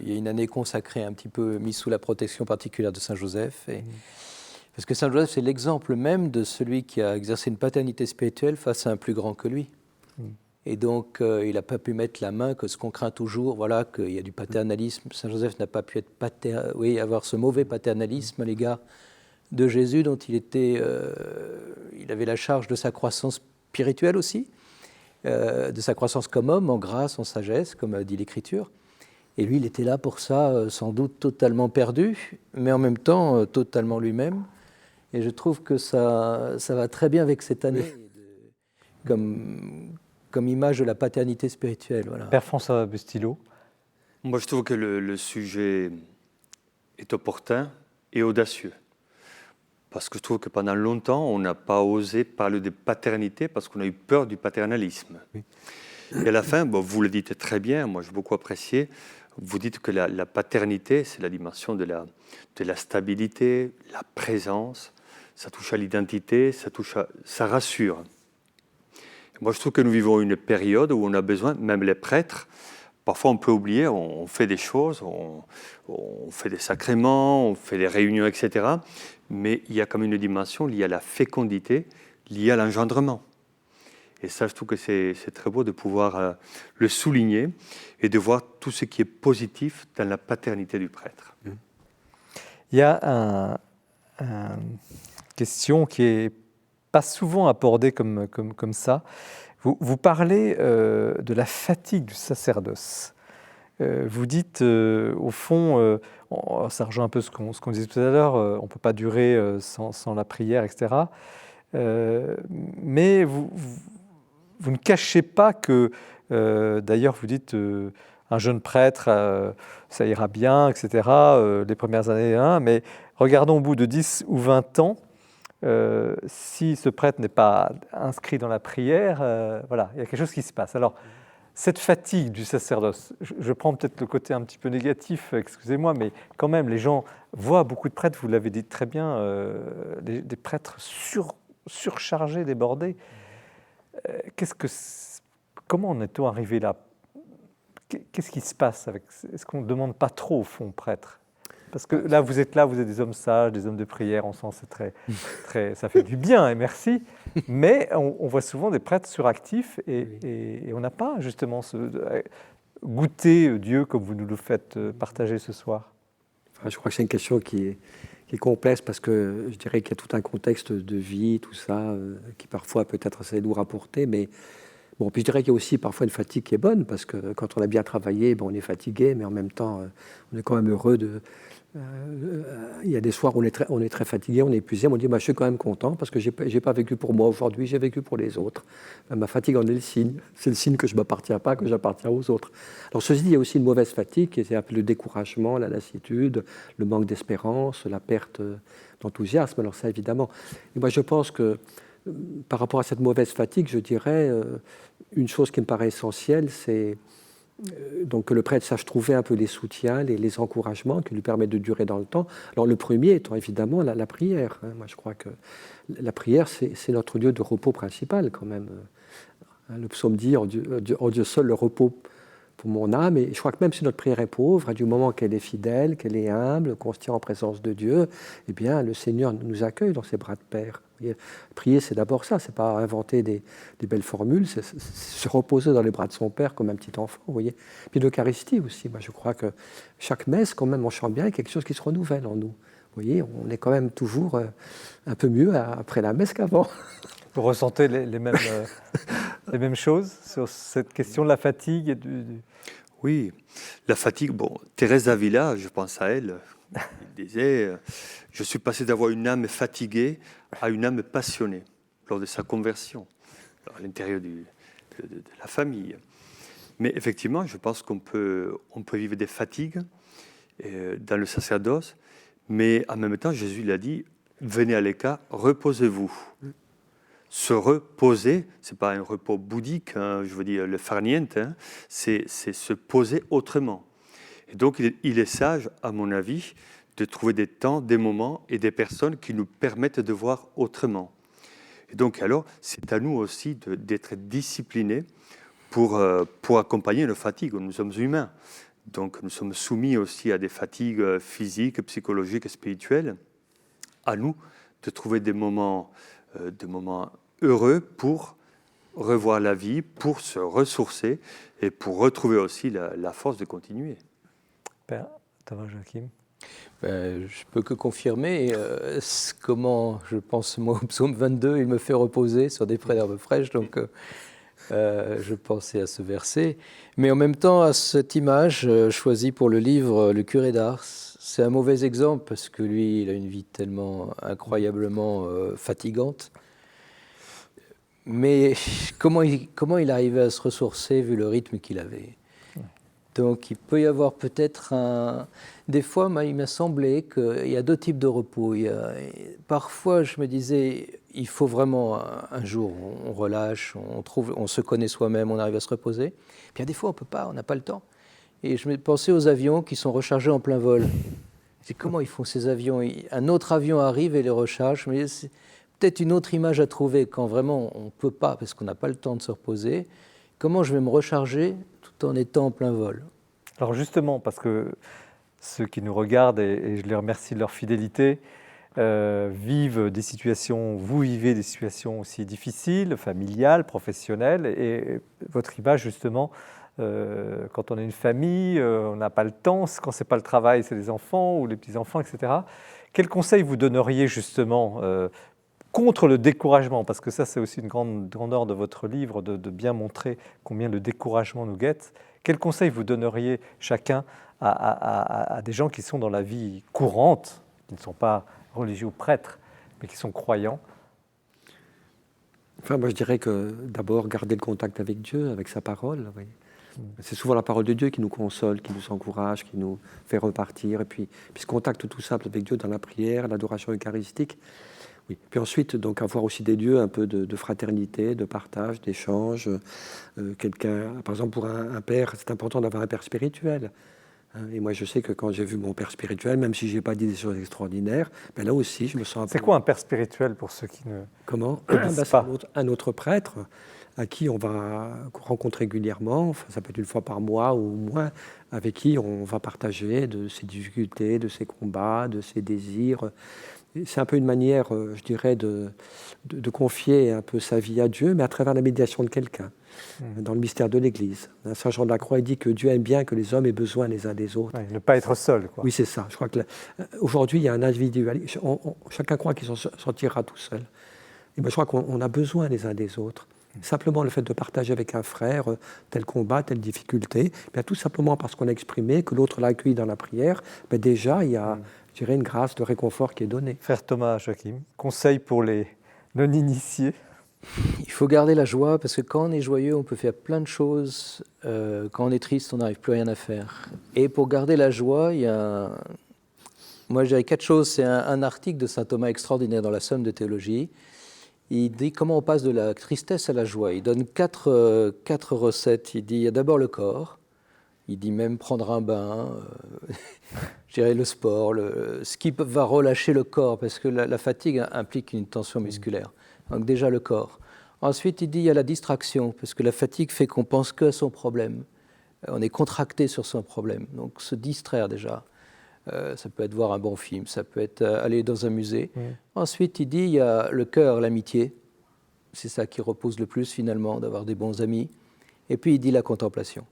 y ait une année consacrée, un petit peu mise sous la protection particulière de Saint-Joseph. Parce que Saint-Joseph, c'est l'exemple même de celui qui a exercé une paternité spirituelle face à un plus grand que lui. Et donc, il n'a pas pu mettre la main que ce qu'on craint toujours, voilà, qu'il y a du paternalisme. Saint-Joseph n'a pas pu avoir ce mauvais paternalisme à l'égard de Jésus, dont il avait la charge de sa croissance spirituelle aussi, de sa croissance comme homme, en grâce, en sagesse, comme dit l'Écriture. Et lui, il était là pour ça, sans doute totalement perdu, mais en même temps totalement lui-même. Et je trouve que ça va très bien avec cette année, comme image de la paternité spirituelle. Voilà. Père François Bustillo. Moi, je trouve que le sujet est opportun et audacieux. Parce que je trouve que pendant longtemps, on n'a pas osé parler de paternité parce qu'on a eu peur du paternalisme. Oui. Et à la fin, vous le dites très bien, moi j'ai beaucoup apprécié, vous dites que la paternité, c'est la dimension de la stabilité, la présence, ça touche à l'identité, ça rassure. Et moi je trouve que nous vivons une période où on a besoin, même les prêtres, parfois on peut oublier, on fait des choses, on fait des sacrements, on fait des réunions, etc. Mais il y a comme une dimension liée à la fécondité, liée à l'engendrement. Et ça, je trouve que c'est très beau de pouvoir le souligner et de voir tout ce qui est positif dans la paternité du prêtre. Il y a une question qui n'est pas souvent abordée comme ça. Vous parlez de la fatigue du sacerdoce. Vous dites, au fond, ça rejoint un peu ce qu'on disait tout à l'heure, on ne peut pas durer sans la prière, etc. Mais vous ne cachez pas que, d'ailleurs, vous dites, un jeune prêtre, ça ira bien, etc., les premières années, mais regardons au bout de 10 ou 20 ans, si ce prêtre n'est pas inscrit dans la prière, voilà, il y a quelque chose qui se passe. Alors, cette fatigue du sacerdoce, je prends peut-être le côté un petit peu négatif, excusez-moi, mais quand même, les gens voient beaucoup de prêtres, vous l'avez dit très bien, des prêtres surchargés, débordés. Comment en est-on arrivé là ? Qu'est-ce qui se passe avec, est-ce qu'on ne demande pas trop au fond, prêtre ? Parce que là, vous êtes des hommes sages, des hommes de prière, on sent c'est ça fait du bien, et merci. Mais on voit souvent des prêtres suractifs et on n'a pas justement goûter Dieu comme vous nous le faites partager ce soir. Je crois que c'est une question qui est complexe parce que je dirais qu'il y a tout un contexte de vie, tout ça, qui parfois peut être assez lourd à porter, mais bon, puis je dirais qu'il y a aussi parfois une fatigue qui est bonne parce que quand on a bien travaillé, on est fatigué, mais en même temps, on est quand même heureux de... il y a des soirs où on est très fatigué, on est épuisé, on dit je suis quand même content parce que j'ai pas vécu pour moi aujourd'hui, j'ai vécu pour les autres. Ma fatigue en est le signe, c'est le signe que je ne m'appartiens pas, que j'appartiens aux autres. Alors ceci dit, il y a aussi une mauvaise fatigue, c'est un peu le découragement, la lassitude, le manque d'espérance, la perte d'enthousiasme, alors ça évidemment. Et moi je pense que par rapport à cette mauvaise fatigue, je dirais une chose qui me paraît essentielle, c'est donc que le prêtre sache trouver un peu les soutiens, les encouragements qui lui permettent de durer dans le temps. Alors le premier étant évidemment la prière. Moi je crois que la prière c'est notre lieu de repos principal quand même. Le psaume dit en Dieu seul le repos pour mon âme. Et je crois que même si notre prière est pauvre, du moment qu'elle est fidèle, qu'elle est humble, qu'on se tient en présence de Dieu, eh bien le Seigneur nous accueille dans ses bras de Père. Vous voyez, prier, c'est d'abord ça, c'est pas inventer des belles formules, c'est se reposer dans les bras de son Père comme un petit enfant, vous voyez. Puis l'Eucharistie aussi, moi je crois que chaque messe, quand même, on chante bien, il y a quelque chose qui se renouvelle en nous. Vous voyez, on est quand même toujours un peu mieux après la messe qu'avant. Vous ressentez les mêmes choses sur cette question de la fatigue et Oui, la fatigue, bon, Thérèse d'Avila, je pense à elle, elle disait « Je suis passé d'avoir une âme fatiguée à une âme passionnée » lors de sa conversion, à l'intérieur de la famille. Mais effectivement, je pense qu'on peut vivre des fatigues dans le sacerdoce, mais en même temps, Jésus l'a dit « Venez à l'écart, reposez-vous ». Se reposer, ce n'est pas un repos bouddhique, hein, je veux dire le farniente, hein, c'est se poser autrement. Et donc il est sage, à mon avis, de trouver des temps, des moments et des personnes qui nous permettent de voir autrement. Et donc alors, c'est à nous aussi d'être disciplinés pour accompagner nos fatigues. Nous sommes humains, donc nous sommes soumis aussi à des fatigues physiques, psychologiques et spirituelles. À nous de trouver des moments heureux pour revoir la vie, pour se ressourcer et pour retrouver aussi la force de continuer. Père Thomas Joachim. Je peux que confirmer comment, je pense, moi, au psaume 22, il me fait reposer sur des prés d'herbes fraîches, donc je pensais à ce verset. Mais en même temps, à cette image choisie pour le livre Le curé d'Ars, c'est un mauvais exemple parce que lui, il a une vie tellement incroyablement fatigante. Mais comment il arrivait à se ressourcer vu le rythme qu'il avait? Donc il peut y avoir peut-être des fois, il m'a semblé qu'il y a deux types de repos. Parfois, je me disais, il faut vraiment un jour, on relâche, on se connaît soi-même, on arrive à se reposer. Puis il y a des fois, on peut pas, on n'a pas le temps. Et je me pensais aux avions qui sont rechargés en plein vol. C'est comment ils font ces avions? Un autre avion arrive et les recharge. Mais c'est peut-être une autre image à trouver quand vraiment on ne peut pas, parce qu'on n'a pas le temps de se reposer. Comment je vais me recharger tout en étant en plein vol? Alors justement, parce que ceux qui nous regardent, et je les remercie de leur fidélité, vivent des situations, vous vivez des situations aussi difficiles, familiales, professionnelles, et votre image justement, quand on a une famille, on n'a pas le temps, quand ce n'est pas le travail, c'est les enfants ou les petits-enfants, etc. Quel conseil vous donneriez justement contre le découragement? Parce que ça, c'est aussi une grandeur de votre livre, de bien montrer combien le découragement nous guette. Quel conseil vous donneriez chacun à des gens qui sont dans la vie courante, qui ne sont pas religieux ou prêtres, mais qui sont croyants? Enfin, moi, je dirais que d'abord, garder le contact avec Dieu, avec sa parole. Oui. C'est souvent la parole de Dieu qui nous console, qui nous encourage, qui nous fait repartir. Et puis ce contact tout simple avec Dieu dans la prière, l'adoration eucharistique. Oui. Puis ensuite, donc, avoir aussi des lieux un peu de fraternité, de partage, d'échange. Par exemple, pour un père, c'est important d'avoir un père spirituel. Et moi, je sais que quand j'ai vu mon père spirituel, même si je n'ai pas dit des choses extraordinaires, ben là aussi, je me sens un peu... C'est quoi un père spirituel pour ceux qui ne... Comment? C'est un autre prêtre à qui on va rencontrer régulièrement, enfin, ça peut être une fois par mois ou moins, avec qui on va partager de ses difficultés, de ses combats, de ses désirs. C'est un peu une manière, je dirais, de confier un peu sa vie à Dieu, mais à travers la médiation de quelqu'un, dans le mystère de l'Église. Saint Jean de la Croix dit que Dieu aime bien que les hommes aient besoin les uns des autres. Ouais, ne pas être seul, quoi. Oui, c'est ça. Je crois qu'aujourd'hui, il y a un individualisme. Chacun croit qu'il s'en sortira tout seul. Et ben, je crois qu'on a besoin les uns des autres. Simplement le fait de partager avec un frère tel combat, telle difficulté, bien, tout simplement parce qu'on a exprimé, que l'autre l'a accueilli dans la prière, ben déjà, il y a... je dirais, une grâce de réconfort qui est donnée. Frère Thomas Joachim, conseil pour les non-initiés? Il faut garder la joie, parce que quand on est joyeux, on peut faire plein de choses. Quand on est triste, on n'arrive plus à rien à faire. Et pour garder la joie, il y a... Moi, je dirais 4 choses. C'est un article de saint Thomas extraordinaire dans la Somme de théologie. Il dit comment on passe de la tristesse à la joie. Il donne 4 recettes. Il dit, il y a d'abord le corps. Il dit même prendre un bain, je dirais le sport, ce qui va relâcher le corps, parce que la fatigue implique une tension musculaire. Donc déjà le corps. Ensuite, il dit il y a la distraction, parce que la fatigue fait qu'on pense qu'à son problème. On est contracté sur son problème, donc se distraire déjà. Ça peut être voir un bon film, ça peut être aller dans un musée. Ensuite, il dit, il y a le cœur, l'amitié. C'est ça qui repose le plus finalement, d'avoir des bons amis. Et puis, il dit la contemplation.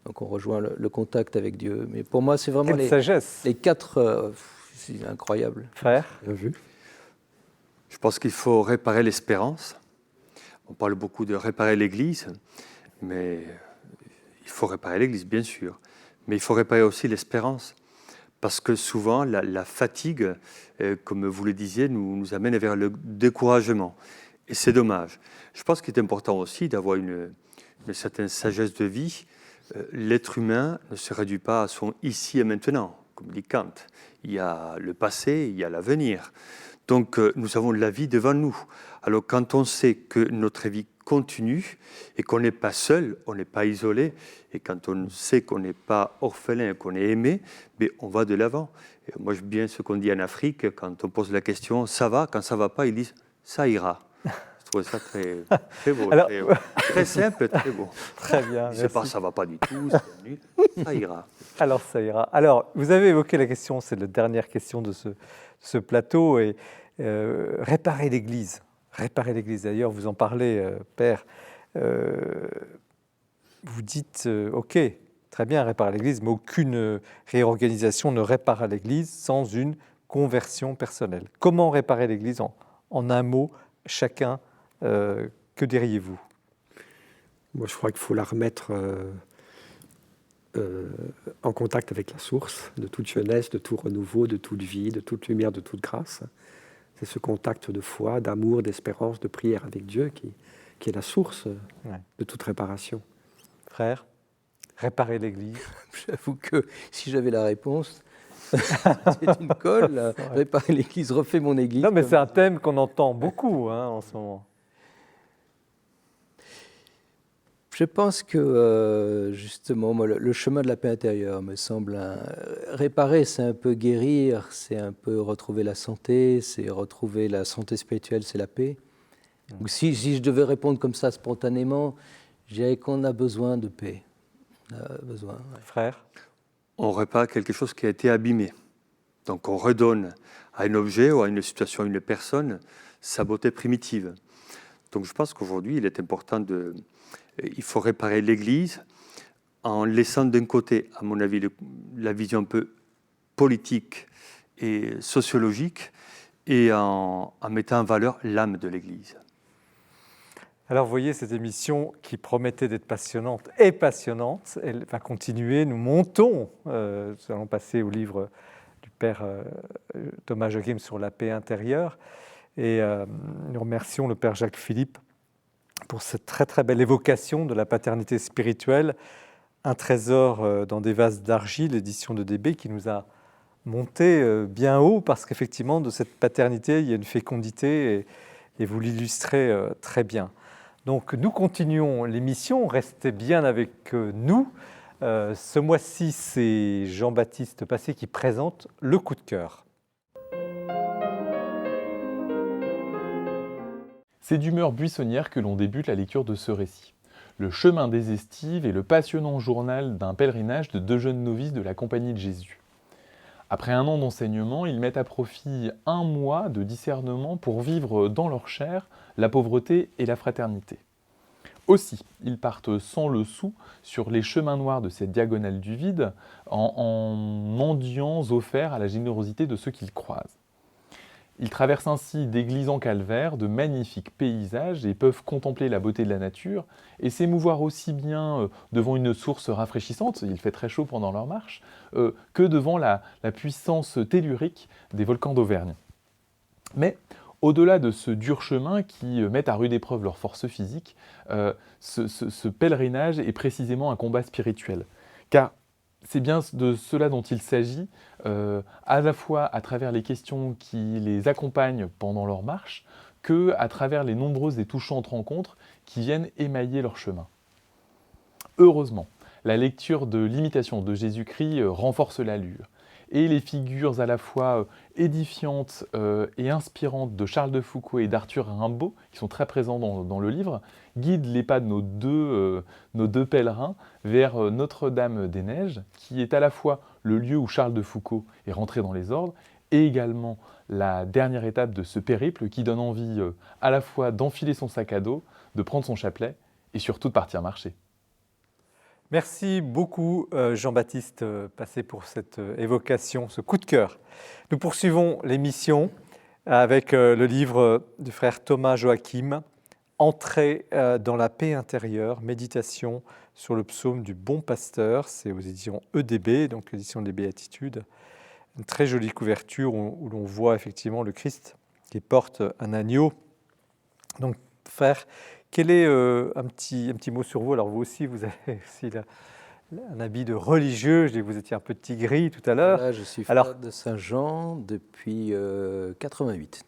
Donc, on rejoint le contact avec Dieu. Mais pour moi, c'est vraiment les quatre... c'est incroyable. Frère, Bien vu. Je pense qu'il faut réparer l'espérance. On parle beaucoup de réparer l'Église, mais il faut réparer l'Église, bien sûr. Mais il faut réparer aussi l'espérance. Parce que souvent, la fatigue, comme vous le disiez, nous amène vers le découragement. Et c'est dommage. Je pense qu'il est important aussi d'avoir une certaine sagesse de vie. L'être humain ne se réduit pas à son ici et maintenant, comme dit Kant. Il y a le passé, il y a l'avenir. Donc, nous avons la vie devant nous. Alors, quand on sait que notre vie continue et qu'on n'est pas seul, on n'est pas isolé, et quand on sait qu'on n'est pas orphelin, qu'on est aimé, mais on va de l'avant. Et moi, j'aime bien ce qu'on dit en Afrique, quand on pose la question « ça va ?» Quand ça ne va pas, ils disent « ça ira ». Je trouve ça très beau, alors, très simple, très beau. Très bien. Je ne sais pas, ça ne va pas du tout, c'est nul, ça ira. Alors, ça ira. Alors, vous avez évoqué la question, c'est la dernière question de ce plateau, et réparer l'Église. Réparer l'Église. D'ailleurs, vous en parlez, Père. Vous dites, OK, très bien, réparer l'Église, mais aucune réorganisation ne répare l'Église sans une conversion personnelle. Comment réparer l'Église en un mot, chacun, que diriez-vous? Moi, je crois qu'il faut la remettre en contact avec la source de toute jeunesse, de tout renouveau, de toute vie, de toute lumière, de toute grâce. C'est ce contact de foi, d'amour, d'espérance, de prière avec Dieu qui est la source de toute réparation. Frère, réparer l'Église. J'avoue que si j'avais la réponse, c'est une colle. Réparer l'Église, refais mon Église. Non, mais c'est un thème qu'on entend beaucoup en ce moment. Je pense que, justement, moi, le chemin de la paix intérieure me semble... réparer, c'est un peu guérir, c'est un peu retrouver la santé, c'est retrouver la santé spirituelle, c'est la paix. Donc, si je devais répondre comme ça spontanément, je dirais qu'on a besoin de paix. On a besoin, Frère, on répare quelque chose qui a été abîmé. Donc on redonne à un objet ou à une situation, à une personne, sa beauté primitive. Donc je pense qu'aujourd'hui, il est important il faut réparer l'Église en laissant d'un côté, à mon avis, la vision un peu politique et sociologique et en mettant en valeur l'âme de l'Église. alors vous voyez, cette émission qui promettait d'être passionnante est passionnante. Elle va continuer. Nous montons. Nous allons passer au livre du Père Thomas Joachim sur la paix intérieure. Et nous remercions le Père Jacques Philippe pour cette très très belle évocation de la paternité spirituelle. Un trésor dans des vases d'argile, édition de DB, qui nous a monté bien haut, parce qu'effectivement, de cette paternité, il y a une fécondité, et vous l'illustrez très bien. Donc nous continuons l'émission, restez bien avec nous. Ce mois-ci, c'est Jean-Baptiste Passé qui présente le coup de cœur. C'est d'humeur buissonnière que l'on débute la lecture de ce récit. Le chemin des estives est le passionnant journal d'un pèlerinage de deux jeunes novices de la Compagnie de Jésus. Après un an d'enseignement, ils mettent à profit un mois de discernement pour vivre dans leur chair la pauvreté et la fraternité. Aussi, ils partent sans le sou sur les chemins noirs de cette diagonale du vide en mendiants offerts à la générosité de ceux qu'ils croisent. Ils traversent ainsi d'église en calvaire, de magnifiques paysages et peuvent contempler la beauté de la nature et s'émouvoir aussi bien devant une source rafraîchissante, il fait très chaud pendant leur marche, que devant la puissance tellurique des volcans d'Auvergne. Mais au-delà de ce dur chemin qui met à rude épreuve leur force physique, ce pèlerinage est précisément un combat spirituel. Car c'est bien de cela dont il s'agit, à la fois à travers les questions qui les accompagnent pendant leur marche, que à travers les nombreuses et touchantes rencontres qui viennent émailler leur chemin. Heureusement, la lecture de l'imitation de Jésus-Christ renforce l'allure. et les figures à la fois édifiantes et inspirantes de Charles de Foucault et d'Arthur Rimbaud, qui sont très présents dans le livre, guident les pas de nos deux pèlerins vers Notre-Dame-des-Neiges, qui est à la fois le lieu où Charles de Foucault est rentré dans les ordres, et également la dernière étape de ce périple qui donne envie à la fois d'enfiler son sac à dos, de prendre son chapelet et surtout de partir marcher. Merci beaucoup Jean-Baptiste Passé pour cette évocation, ce coup de cœur. Nous poursuivons l'émission avec le livre du frère Thomas Joachim, Entrer dans la paix intérieure, méditation sur le psaume du bon pasteur. C'est aux éditions EDB, donc l'édition des Béatitudes. Une très jolie couverture où l'on voit effectivement le Christ qui porte un agneau. Donc frère, quel est un petit mot sur vous? Alors vous aussi, vous avez aussi un habit de religieux. Je dis que vous étiez un peu tigris tout à l'heure. Voilà, je suis frère de Saint-Jean depuis 1988.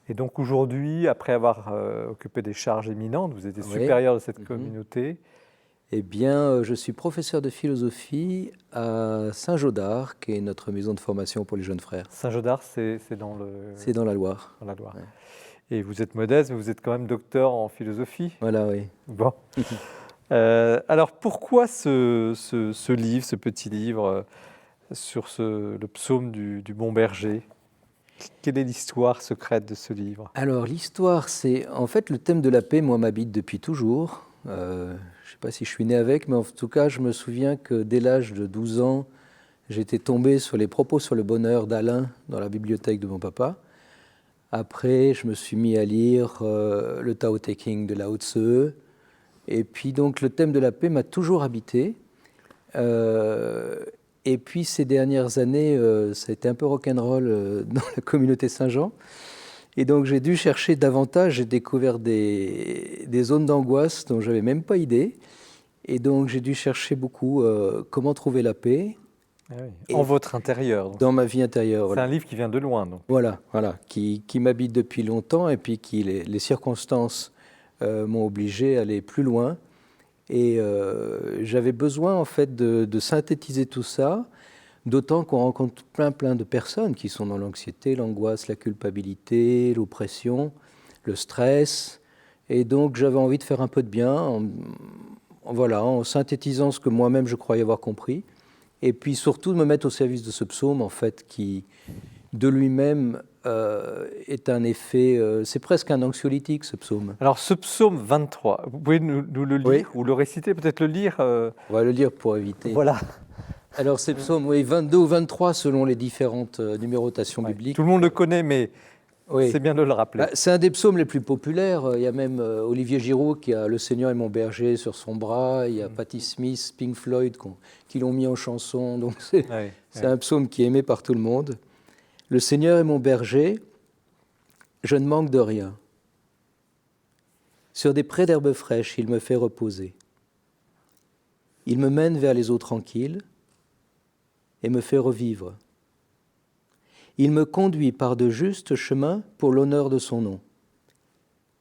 Et donc aujourd'hui, après avoir occupé des charges éminentes, vous êtes supérieur de cette communauté. Eh bien, je suis professeur de philosophie à Saint-Jaudard, qui est notre maison de formation pour les jeunes frères. Saint-Jaudard, c'est dans le... C'est dans la Loire. Dans la Loire. Ouais. Et vous êtes modeste, mais vous êtes quand même docteur en philosophie. Voilà, oui. Bon. Alors, pourquoi ce livre, ce petit livre sur le psaume du bon berger? Quelle est l'histoire secrète de ce livre? Alors, l'histoire, c'est... En fait, le thème de la paix, moi, m'habite depuis toujours. Je ne sais pas si je suis né avec, mais en tout cas, je me souviens que dès l'âge de 12 ans, j'étais tombé sur les propos sur le bonheur d'Alain dans la bibliothèque de mon papa. Après, je me suis mis à lire le Tao Te Ching de Lao Tse. Et puis, donc, le thème de la paix m'a toujours habité. Et puis, ces dernières années, ça a été un peu rock'n'roll dans la communauté Saint-Jean. Et donc, j'ai dû chercher davantage. J'ai découvert des zones d'angoisse dont je n'avais même pas idée. Et donc, j'ai dû chercher beaucoup comment trouver la paix. Ah oui. En votre intérieur. Donc. Dans ma vie intérieure. C'est voilà. un livre qui vient de loin. Donc. Voilà, qui m'habite depuis longtemps et puis qui les circonstances m'ont obligé à aller plus loin. Et j'avais besoin en fait de synthétiser tout ça, d'autant qu'on rencontre plein de personnes qui sont dans l'anxiété, l'angoisse, la culpabilité, l'oppression, le stress. Et donc j'avais envie de faire un peu de bien en synthétisant ce que moi-même je croyais avoir compris. Et puis surtout de me mettre au service de ce psaume, en fait, qui de lui-même est un effet... c'est presque un anxiolytique, ce psaume. Alors, ce psaume 23, vous pouvez nous le lire ou le réciter, peut-être le lire On va le lire pour éviter. Voilà. Alors, ces psaumes, 22 ou 23, selon les différentes numérotations bibliques. Tout le monde le connaît, mais c'est bien de le rappeler. C'est un des psaumes les plus populaires. Il y a même Olivier Giraud qui a « Le Seigneur est mon berger » sur son bras. Il y a Patti Smith, Pink Floyd qui l'ont mis en chanson. Donc c'est un psaume qui est aimé par tout le monde. « Le Seigneur est mon berger, je ne manque de rien. Sur des prés d'herbes fraîches, il me fait reposer. Il me mène vers les eaux tranquilles et me fait revivre. Il me conduit par de justes chemins pour l'honneur de son nom.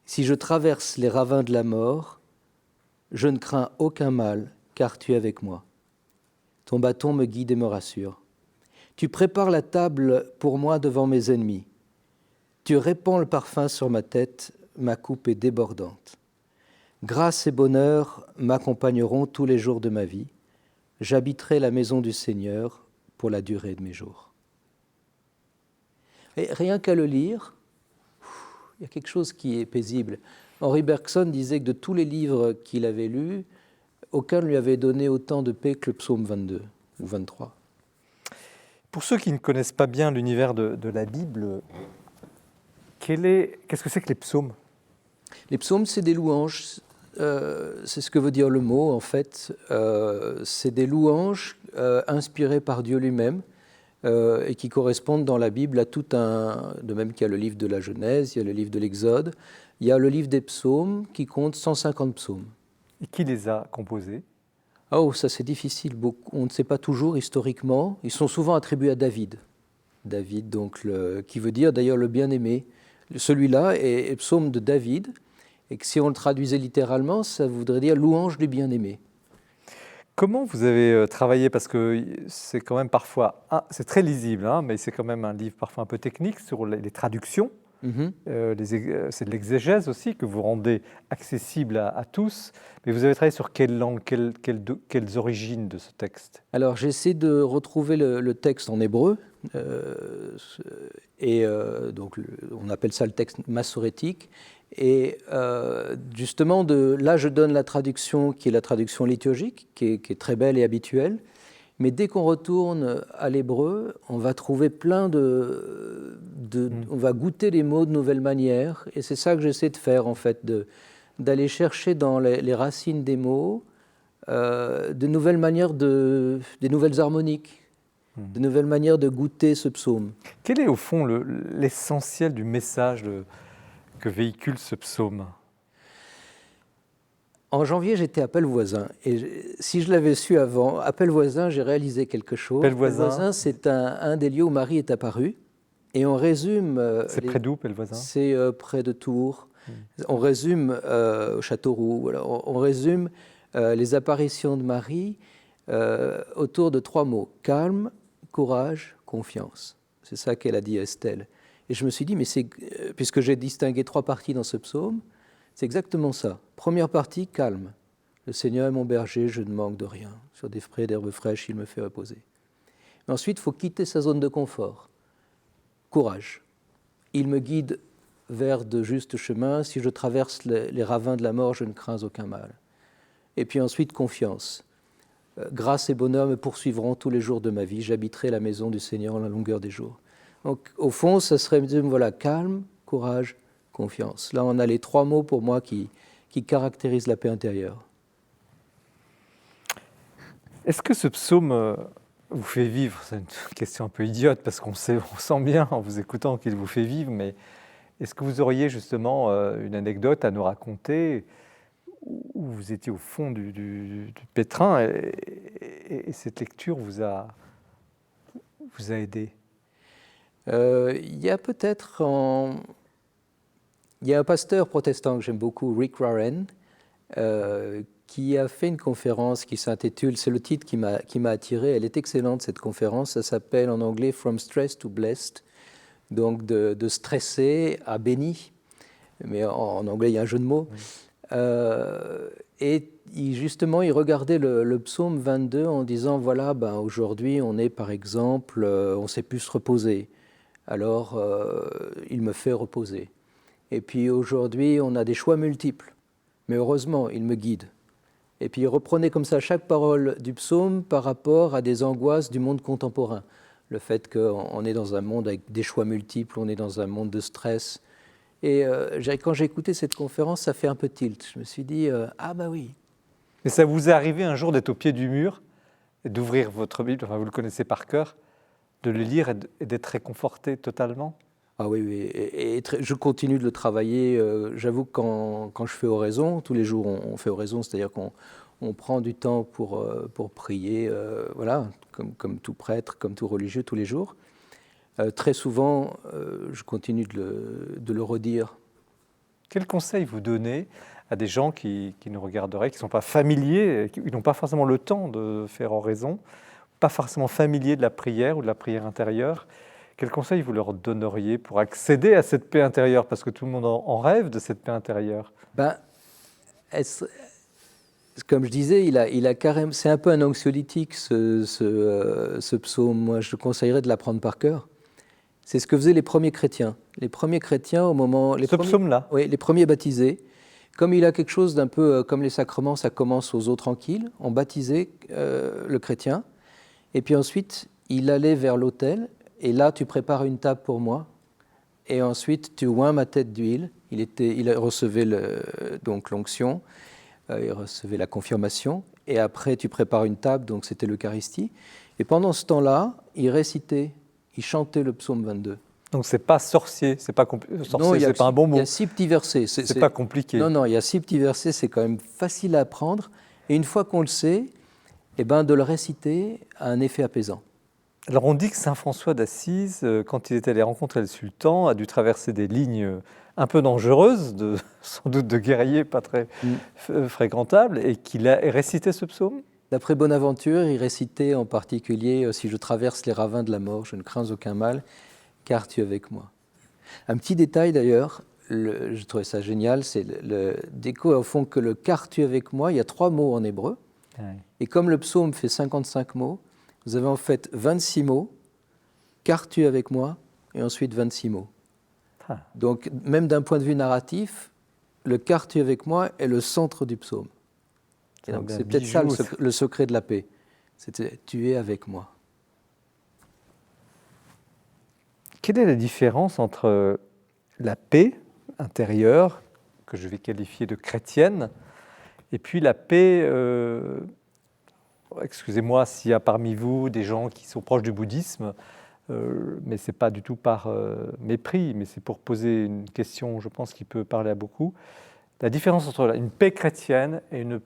Si je traverse les ravins de la mort, je ne crains aucun mal, car tu es avec moi. Ton bâton me guide et me rassure. Tu prépares la table pour moi devant mes ennemis. Tu répands le parfum sur ma tête, ma coupe est débordante. Grâce et bonheur m'accompagneront tous les jours de ma vie. J'habiterai la maison du Seigneur pour la durée de mes jours. » Et rien qu'à le lire, il y a quelque chose qui est paisible. Henri Bergson disait que de tous les livres qu'il avait lus, aucun ne lui avait donné autant de paix que le psaume 22 ou 23. Pour ceux qui ne connaissent pas bien l'univers de la Bible, qu'est-ce que c'est que les psaumes? Les psaumes, c'est des louanges. C'est ce que veut dire le mot, en fait. C'est des louanges inspirées par Dieu lui-même et qui correspondent dans la Bible à tout de même qu'il y a le livre de la Genèse, il y a le livre de l'Exode, il y a le livre des psaumes qui compte 150 psaumes. Et qui les a composés? Oh, ça c'est difficile. On ne sait pas toujours historiquement. Ils sont souvent attribués à David. David, donc, qui veut dire d'ailleurs le bien-aimé. Celui-là est psaume de David, et que si on le traduisait littéralement, ça voudrait dire louange du bien-aimé. Comment vous avez travaillé, parce que c'est quand même parfois, c'est très lisible, hein, mais c'est quand même un livre parfois un peu technique sur les traductions, c'est de l'exégèse aussi que vous rendez accessible à tous, mais vous avez travaillé sur quelle langue, quelles origines de ce texte? Alors j'essaie de retrouver le texte en hébreu, donc on appelle ça le texte massorétique, et justement là je donne la traduction qui est la traduction liturgique, qui est très belle et habituelle, mais dès qu'on retourne à l'hébreu, on va trouver plein on va goûter les mots de nouvelles manières, et c'est ça que j'essaie de faire en fait, d'aller chercher dans les racines des mots de nouvelles manières, des nouvelles harmoniques, de nouvelles manières de goûter ce psaume. Quel est au fond l'essentiel du message que véhicule ce psaume? En janvier, j'étais à Pellevoisin, et si je l'avais su avant, à Pellevoisin, j'ai réalisé quelque chose. Pellevoisin, c'est un des lieux où Marie est apparue, et on résume... c'est près d'où, Pellevoisin? C'est près de Tours. On résume au Châteauroux, voilà. On résume les apparitions de Marie autour de 3 mots: calme, courage, confiance. C'est ça qu'elle a dit à Estelle. Et je me suis dit, mais puisque j'ai distingué 3 parties dans ce psaume, c'est exactement ça. Première partie, calme. Le Seigneur est mon berger, je ne manque de rien. Sur des prés d'herbes fraîches, il me fait reposer. Mais ensuite, il faut quitter sa zone de confort. Courage. Il me guide vers de justes chemins. Si je traverse les ravins de la mort, je ne crains aucun mal. Et puis ensuite, confiance. Grâce et bonheur me poursuivront tous les jours de ma vie. J'habiterai la maison du Seigneur en la longueur des jours. Donc, au fond, ça serait, voilà, calme, courage, confiance. Là, on a les 3 mots pour moi qui caractérisent la paix intérieure. Est-ce que ce psaume vous fait vivre? C'est une question un peu idiote, parce qu'on sent bien en vous écoutant qu'il vous fait vivre, mais est-ce que vous auriez justement une anecdote à nous raconter où vous étiez au fond du pétrin et cette lecture vous a aidé? Il y a peut-être il y a un pasteur protestant que j'aime beaucoup, Rick Warren, qui a fait une conférence qui s'intitule, c'est le titre qui m'a attiré, elle est excellente cette conférence, ça s'appelle en anglais From Stress to Blessed, donc de stressé à béni, mais en anglais il y a un jeu de mots. Oui. Et justement, il regardait le psaume 22 en disant, voilà, aujourd'hui on est par exemple, on ne sait plus se reposer, alors il me fait reposer. Et puis aujourd'hui, on a des choix multiples, mais heureusement, il me guide. Et puis il reprenait comme ça chaque parole du psaume par rapport à des angoisses du monde contemporain. Le fait qu'on est dans un monde avec des choix multiples, on est dans un monde de stress. Et quand j'ai écouté cette conférence, ça fait un peu tilt. Je me suis dit, ah bah oui. Mais ça vous est arrivé un jour d'être au pied du mur et d'ouvrir votre Bible, enfin vous le connaissez par cœur, de le lire et d'être réconforté totalement? Ah oui, oui. Et je continue de le travailler. J'avoue que quand je fais oraison, tous les jours on fait oraison, c'est-à-dire qu'on prend du temps pour prier, voilà, comme tout prêtre, comme tout religieux, tous les jours. Très souvent, je continue de le redire. Quel conseil vous donnez à des gens qui nous regarderaient, qui ne sont pas familiers, qui n'ont pas forcément le temps de faire oraison, pas forcément familiers de la prière ou de la prière intérieure? Quel conseil vous leur donneriez pour accéder à cette paix intérieure? Parce que tout le monde en rêve de cette paix intérieure. Comme je disais, il a carrément, c'est un peu un anxiolytique ce psaume. Moi, je conseillerais de l'apprendre par cœur. C'est ce que faisaient les premiers chrétiens. Les premiers chrétiens, au moment... Ce psaume-là? Oui, les premiers baptisés. Comme il a quelque chose d'un peu comme les sacrements, ça commence aux eaux tranquilles. On baptisait le chrétien. Et puis ensuite, il allait vers l'autel. Et là, tu prépares une table pour moi. Et ensuite, tu oins ma tête d'huile. Il recevait donc l'onction. Il recevait la confirmation. Et après, tu prépares une table. Donc, c'était l'Eucharistie. Et pendant ce temps-là, il récitait. Il chantait le psaume 22. Donc c'est pas sorcier, c'est pas sorcier, c'est pas un bon mot. Il y a 6 petits versets. C'est pas compliqué. Non, il y a 6 petits versets, c'est quand même facile à apprendre. Et une fois qu'on le sait, de le réciter a un effet apaisant. Alors on dit que saint François d'Assise, quand il est allé rencontrer le sultan, a dû traverser des lignes un peu dangereuses, sans doute de guerriers pas très fréquentables, et qu'il a récité ce psaume? D'après Bonaventure, il récitait en particulier « Si je traverse les ravins de la mort, je ne crains aucun mal, car tu es avec moi ». Un petit détail d'ailleurs, je trouvais ça génial, c'est le déco au fond que le « car tu es avec moi », il y a 3 mots en hébreu. Ouais. Et comme le psaume fait 55 mots, vous avez en fait 26 mots, « car tu es avec moi », et ensuite 26 mots. Ah. Donc même d'un point de vue narratif, le « car tu es avec moi » est le centre du psaume. Et donc c'est peut-être ça le secret de la paix. C'était « tu es avec moi ». Quelle est la différence entre la paix intérieure, que je vais qualifier de chrétienne, et puis la paix, excusez-moi s'il y a parmi vous des gens qui sont proches du bouddhisme, mais ce n'est pas du tout par mépris, mais c'est pour poser une question, je pense, qui peut parler à beaucoup. La différence entre une paix chrétienne et une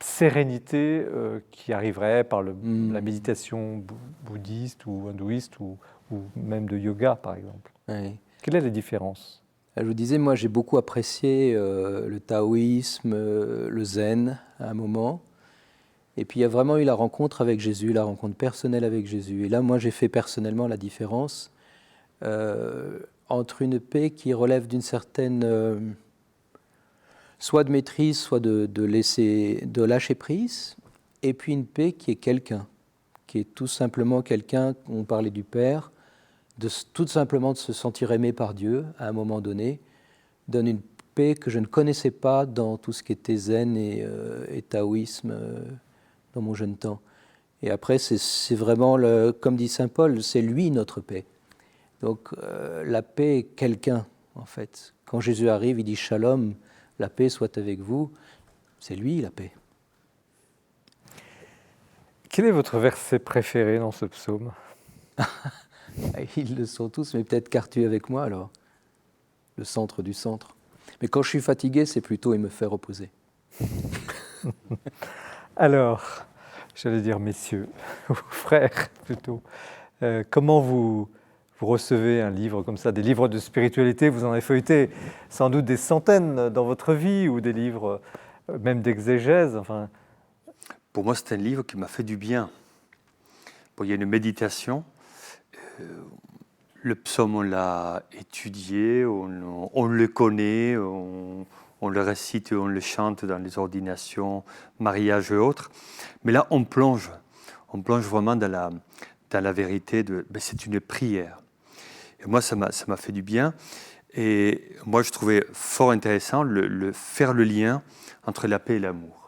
sérénité qui arriverait par la méditation bouddhiste ou hindouiste ou même de yoga, par exemple. Oui. Quelle est la différence ? Je vous disais, moi j'ai beaucoup apprécié le taoïsme, le zen à un moment. Et puis il y a vraiment eu la rencontre avec Jésus, la rencontre personnelle avec Jésus. Et là, moi j'ai fait personnellement la différence entre une paix qui relève d'une certaine soit de maîtrise, soit de lâcher prise, et puis une paix qui est quelqu'un, qui est tout simplement quelqu'un, on parlait du Père, tout simplement de se sentir aimé par Dieu à un moment donné, donne une paix que je ne connaissais pas dans tout ce qui était zen et taoïsme dans mon jeune temps. Et après, c'est vraiment, comme dit saint Paul, c'est lui notre paix. Donc la paix est quelqu'un, en fait. Quand Jésus arrive, il dit « Shalom », la paix soit avec vous, c'est lui la paix. Quel est votre verset préféré dans ce psaume ? Ils le sont tous, mais peut-être car tu es avec moi alors, le centre du centre. Mais quand je suis fatigué, c'est plutôt il me fait reposer. Alors, j'allais dire messieurs, ou frères plutôt, comment vous recevez un livre comme ça, des livres de spiritualité, vous en avez feuilleté sans doute des centaines dans votre vie, ou des livres même d'exégèse, enfin... Pour moi, c'est un livre qui m'a fait du bien. Bon, il y a une méditation. Le psaume, on l'a étudié, on le connaît, on le récite et on le chante dans les ordinations, mariages et autres. Mais là, on plonge vraiment dans la vérité. C'est une prière. Et moi, ça m'a fait du bien. Et moi, je trouvais fort intéressant faire le lien entre la paix et l'amour.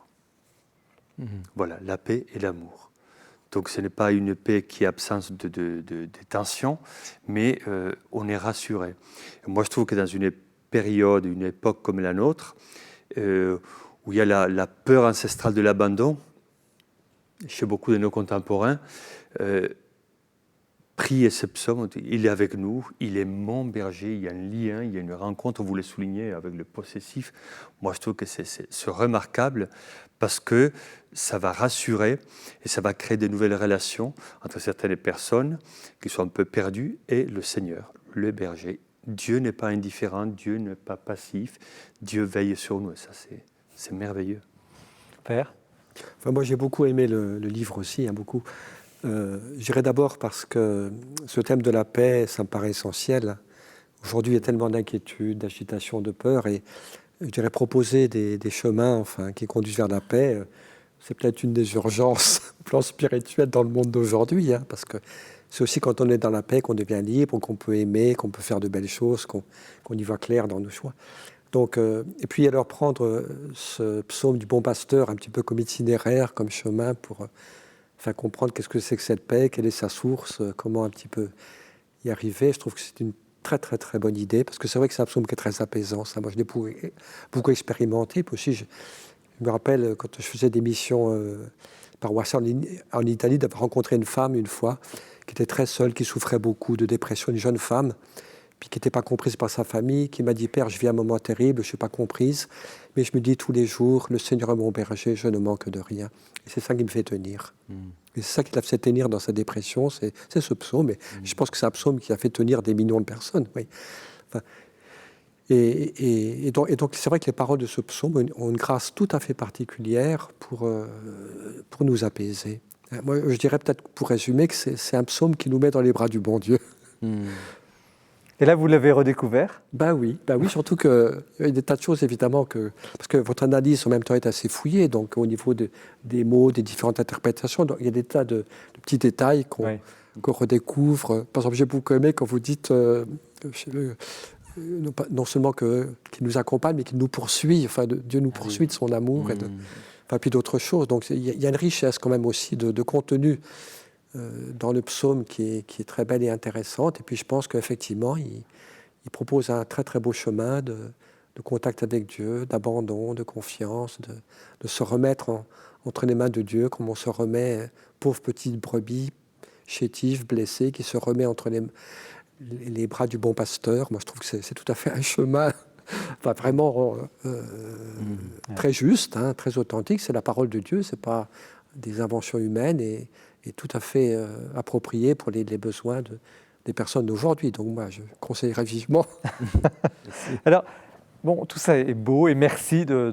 Voilà, la paix et l'amour. Donc ce n'est pas une paix qui est absence de tension, mais on est rassuré. Et moi je trouve que dans une période, une époque comme la nôtre, où il y a la peur ancestrale de l'abandon, chez beaucoup de nos contemporains, prier ce psaume, il est avec nous, il est mon berger, il y a un lien, il y a une rencontre, vous le soulignez avec le possessif. Moi je trouve que c'est remarquable, parce que ça va rassurer et ça va créer de nouvelles relations entre certaines personnes qui sont un peu perdues et le Seigneur, le berger. Dieu n'est pas indifférent, Dieu n'est pas passif, Dieu veille sur nous et ça c'est merveilleux. Père ? Enfin, moi j'ai beaucoup aimé le livre aussi, beaucoup. Je dirais d'abord parce que ce thème de la paix, ça me paraît essentiel. Aujourd'hui, il y a tellement d'inquiétudes, d'agitation, de peur, et je dirais proposer des chemins qui conduisent vers la paix, c'est peut-être une des urgences au plan spirituel dans le monde d'aujourd'hui, parce que c'est aussi quand on est dans la paix qu'on devient libre, qu'on peut aimer, qu'on peut faire de belles choses, qu'on y voit clair dans nos choix. Donc, et puis alors prendre ce psaume du bon pasteur un petit peu comme itinéraire, comme chemin pour comprendre qu'est-ce que c'est que cette paix, quelle est sa source, comment un petit peu y arriver. Je trouve que c'est une très très très bonne idée, parce que c'est vrai que c'est un psaume qui est très apaisant. Ça, moi je l'ai beaucoup expérimenté. Puis aussi, je me rappelle quand je faisais des missions paroissiales en Italie, d'avoir rencontré une femme une fois qui était très seule, qui souffrait beaucoup de dépression, une jeune femme, puis qui n'était pas comprise par sa famille, qui m'a dit « Père, je vis un moment terrible, je ne suis pas comprise, mais je me dis tous les jours, le Seigneur est mon berger, je ne manque de rien. » Et c'est ça qui me fait tenir. Et c'est ça qui l'a fait tenir dans sa dépression, c'est ce psaume. Et je pense que c'est un psaume qui a fait tenir des millions de personnes. Oui. Et donc c'est vrai que les paroles de ce psaume ont une grâce tout à fait particulière pour nous apaiser. Moi, je dirais peut-être, pour résumer, que c'est un psaume qui nous met dans les bras du bon Dieu. Et là, vous l'avez redécouvert? Bah oui, surtout qu'il y a des tas de choses, évidemment, parce que votre analyse, en même temps, est assez fouillée, donc au niveau des mots, des différentes interprétations, donc il y a des tas de petits détails qu'on redécouvre. Par exemple, j'ai beaucoup aimé quand vous dites, non seulement qu'il nous accompagne, mais qu'il nous poursuit, enfin, Dieu nous poursuit de son amour, et puis d'autres choses. Donc il y a une richesse quand même aussi de contenu dans le psaume qui est très belle et intéressante. Et puis je pense qu'effectivement, il propose un très très beau chemin de contact avec Dieu, d'abandon, de confiance, de se remettre entre les mains de Dieu, comme on se remet, pauvre petite brebis, chétive, blessée, qui se remet entre les bras du bon pasteur. Moi je trouve que c'est tout à fait un chemin vraiment très juste, très authentique. C'est la parole de Dieu, c'est pas des inventions humaines, et tout à fait approprié pour les besoins des personnes d'aujourd'hui. Donc moi, je conseillerais vivement. Alors, bon, tout ça est beau et merci de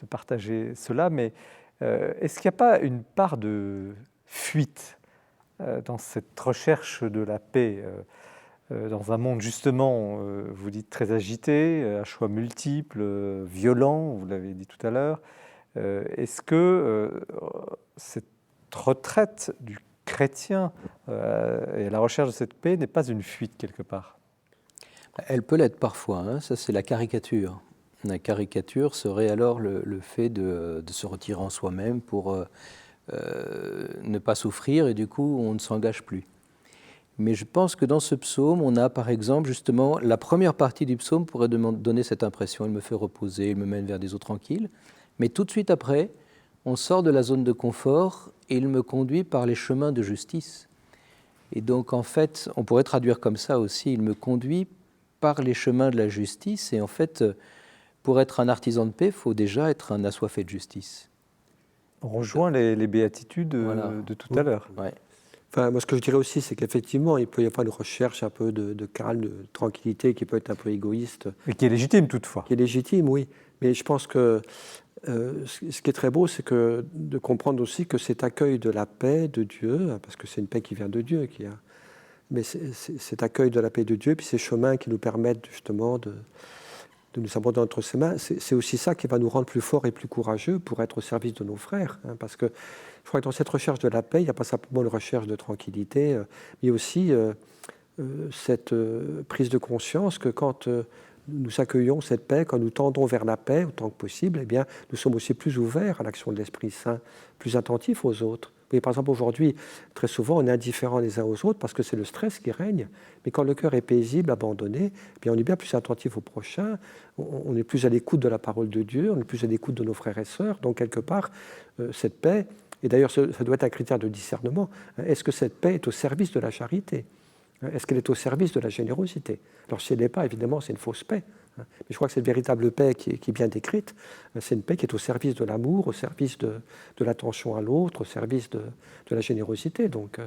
partager cela, mais est-ce qu'il n'y a pas une part de fuite dans cette recherche de la paix dans un monde justement, vous dites, très agité, à choix multiples, violent, vous l'avez dit tout à l'heure. Est-ce que cette retraite du chrétien et la recherche de cette paix n'est pas une fuite quelque part? Elle peut l'être parfois, ça c'est la caricature. La caricature serait alors le fait de se retirer en soi-même pour ne pas souffrir, et du coup on ne s'engage plus. Mais je pense que dans ce psaume, on a par exemple justement, la première partie du psaume pourrait donner cette impression, il me fait reposer, il me mène vers des eaux tranquilles, mais tout de suite après, on sort de la zone de confort et il me conduit par les chemins de justice. Et donc en fait, on pourrait traduire comme ça aussi, il me conduit par les chemins de la justice, et en fait, pour être un artisan de paix, il faut déjà être un assoiffé de justice. On rejoint les béatitudes de tout à l'heure. Ouais. Enfin, moi, ce que je dirais aussi, c'est qu'effectivement, il peut y avoir une recherche un peu de calme, de tranquillité, qui peut être un peu égoïste. Et qui est légitime toutefois. Qui est légitime, oui. Mais je pense que ce qui est très beau, c'est de comprendre aussi que cet accueil de la paix de Dieu, parce que c'est une paix qui vient de Dieu, mais cet accueil de la paix de Dieu, puis ces chemins qui nous permettent justement de nous abandonner entre ses mains, c'est aussi ça qui va nous rendre plus forts et plus courageux pour être au service de nos frères. Parce que je crois que dans cette recherche de la paix, il n'y a pas simplement une recherche de tranquillité, mais aussi cette prise de conscience que quand nous accueillons cette paix, quand nous tendons vers la paix autant que possible, eh bien, nous sommes aussi plus ouverts à l'action de l'Esprit Saint, plus attentifs aux autres. Oui, par exemple, aujourd'hui, très souvent, on est indifférents les uns aux autres parce que c'est le stress qui règne. Mais quand le cœur est paisible, abandonné, eh bien, on est bien plus attentif au prochain, on est plus à l'écoute de la parole de Dieu, on est plus à l'écoute de nos frères et sœurs. Donc, quelque part, cette paix, et d'ailleurs, ça doit être un critère de discernement, est-ce que cette paix est au service de la charité ? Est-ce qu'elle est au service de la générosité? Alors, si elle n'est pas, évidemment, c'est une fausse paix. Mais je crois que cette véritable paix qui est bien décrite, c'est une paix qui est au service de l'amour, au service de l'attention à l'autre, au service de la générosité. Donc,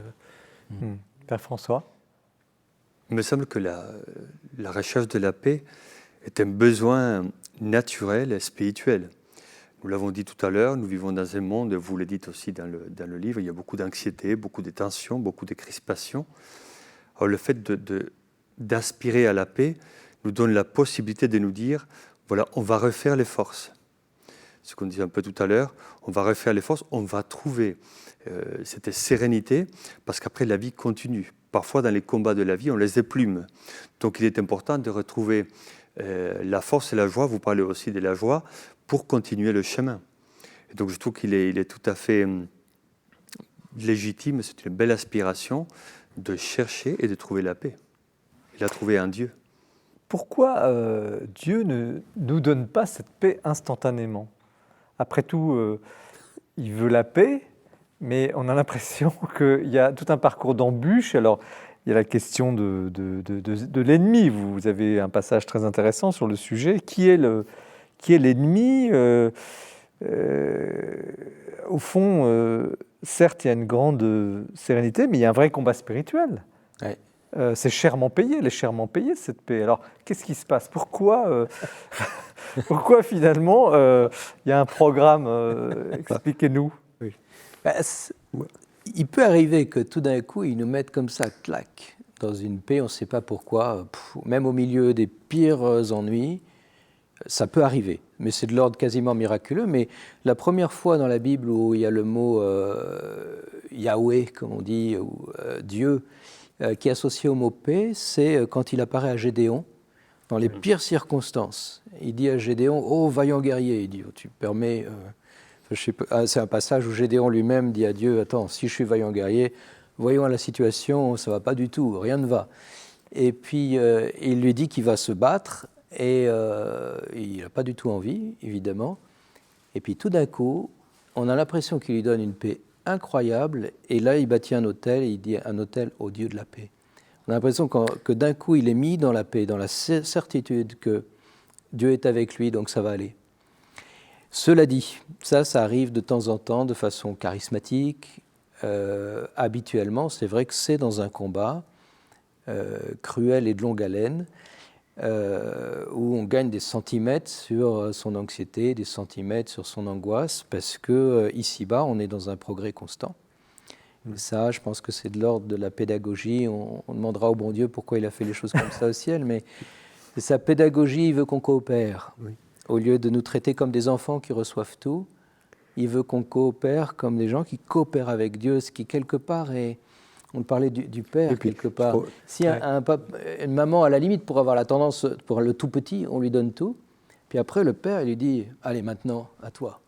Père François? Il me semble que la recherche de la paix est un besoin naturel et spirituel. Nous l'avons dit tout à l'heure, nous vivons dans un monde, vous le dites aussi dans le livre, il y a beaucoup d'anxiété, beaucoup de tensions, beaucoup de crispations. Alors le fait d'aspirer à la paix nous donne la possibilité de nous dire, voilà, on va refaire les forces. Ce qu'on disait un peu tout à l'heure, on va refaire les forces, on va trouver cette sérénité, parce qu'après la vie continue. Parfois dans les combats de la vie, on les éplume. Donc il est important de retrouver la force et la joie, vous parlez aussi de la joie, pour continuer le chemin. Et donc je trouve qu'il est tout à fait légitime, c'est une belle aspiration de chercher et de trouver la paix. Il a trouvé un Dieu. Pourquoi Dieu ne nous donne pas cette paix instantanément? Après tout, il veut la paix, mais on a l'impression qu'il y a tout un parcours d'embûches. Alors, il y a la question de l'ennemi. Vous avez un passage très intéressant sur le sujet. Qui est l'ennemi? Au fond, certes, il y a une grande sérénité, mais il y a un vrai combat spirituel. Ouais. c'est chèrement payé, elle est chèrement payée cette paix. Alors, qu'est-ce qui se passe? Pourquoi finalement il y a un programme? Expliquez-nous. Bah, il peut arriver que tout d'un coup, ils nous mettent comme ça, clac, dans une paix, on ne sait pas pourquoi, même au milieu des pires ennuis, ça peut arriver. Mais c'est de l'ordre quasiment miraculeux. Mais la première fois dans la Bible où il y a le mot Yahweh, comme on dit, ou Dieu, qui est associé au mot paix, c'est quand il apparaît à Gédéon, dans les pires circonstances. Il dit à Gédéon, « Oh, vaillant guerrier !» Il dit, oh, « Tu permets... c'est un passage où Gédéon lui-même dit à Dieu, « Attends, si je suis vaillant guerrier, voyons la situation, ça ne va pas du tout, rien ne va. » Et puis, il lui dit qu'il va se battre, et il n'a pas du tout envie, évidemment. Et puis, tout d'un coup, on a l'impression qu'il lui donne une paix incroyable, et là, il bâtit un autel, et il dit un autel au Dieu de la paix. On a l'impression que d'un coup, il est mis dans la paix, dans la certitude que Dieu est avec lui, donc ça va aller. Cela dit, ça arrive de temps en temps, de façon charismatique. Habituellement, c'est vrai que c'est dans un combat cruel et de longue haleine, où on gagne des centimètres sur son anxiété, des centimètres sur son angoisse, parce que ici-bas, on est dans un progrès constant. Et ça, je pense que c'est de l'ordre de la pédagogie. On demandera au bon Dieu pourquoi il a fait les choses comme ça au ciel, mais sa pédagogie, il veut qu'on coopère. Oui. Au lieu de nous traiter comme des enfants qui reçoivent tout, il veut qu'on coopère comme des gens qui coopèrent avec Dieu, ce qui quelque part est... On parlait du père, puis, quelque part. Si une maman, à la limite, pour avoir la tendance, pour le tout petit, on lui donne tout, puis après, le père, il lui dit « Allez, maintenant, à toi ».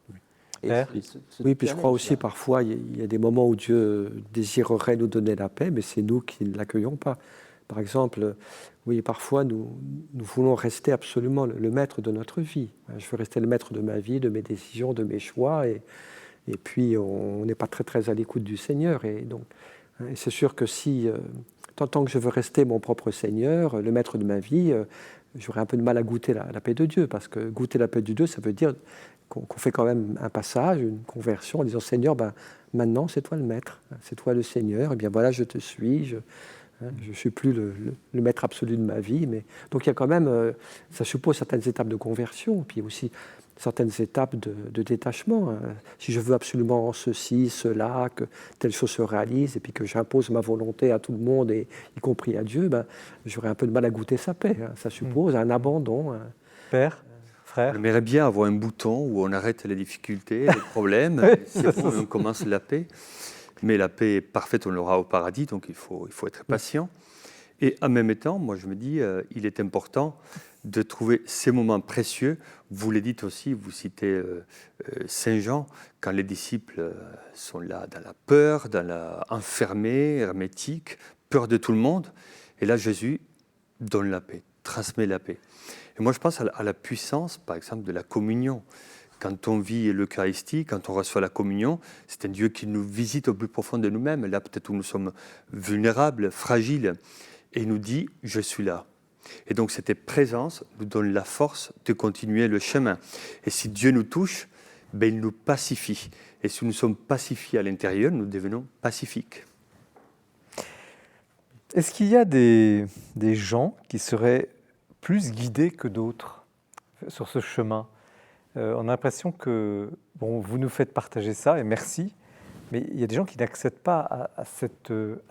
Oui, puis je crois aussi, parfois, il y a des moments où Dieu désirerait nous donner la paix, mais c'est nous qui ne l'accueillons pas. Par exemple, oui, parfois, nous voulons rester absolument le maître de notre vie. Je veux rester le maître de ma vie, de mes décisions, de mes choix, et puis on n'est pas très, très à l'écoute du Seigneur. Et donc, c'est sûr que si, tant que je veux rester mon propre Seigneur, le maître de ma vie, j'aurais un peu de mal à goûter la paix de Dieu, parce que goûter la paix de Dieu, ça veut dire qu'on fait quand même un passage, une conversion, en disant « Seigneur, maintenant, c'est toi le maître, c'est toi le Seigneur, et bien voilà, je te suis, je ne suis plus le maître absolu de ma vie. » Donc il y a quand même, ça suppose certaines étapes de conversion, puis aussi certaines étapes de détachement. Si je veux absolument ceci, cela, que telle chose se réalise, et puis que j'impose ma volonté à tout le monde, y compris à Dieu, j'aurais un peu de mal à goûter sa paix. Ça suppose un abandon. Père, frère. J'aimerais bien avoir un bouton où on arrête les difficultés, les problèmes, c'est bon, on commence la paix. Mais la paix est parfaite, on l'aura au paradis, donc il faut être patient. Et en même temps, moi je me dis, il est important de trouver ces moments précieux. Vous le dites aussi, vous citez Saint Jean, quand les disciples sont là dans la peur, enfermés, hermétiques, peur de tout le monde. Et là, Jésus donne la paix, transmet la paix. Et moi, je pense à la puissance, par exemple, de la communion. Quand on vit l'Eucharistie, quand on reçoit la communion, c'est un Dieu qui nous visite au plus profond de nous-mêmes. Là, peut-être où nous sommes vulnérables, fragiles, et il nous dit « Je suis là ». Et donc, cette présence nous donne la force de continuer le chemin. Et si Dieu nous touche, il nous pacifie. Et si nous sommes pacifiés à l'intérieur, nous devenons pacifiques. Est-ce qu'il y a des gens qui seraient plus guidés que d'autres sur ce chemin? On a l'impression que, vous nous faites partager ça, et merci, mais il y a des gens qui n'accèdent pas à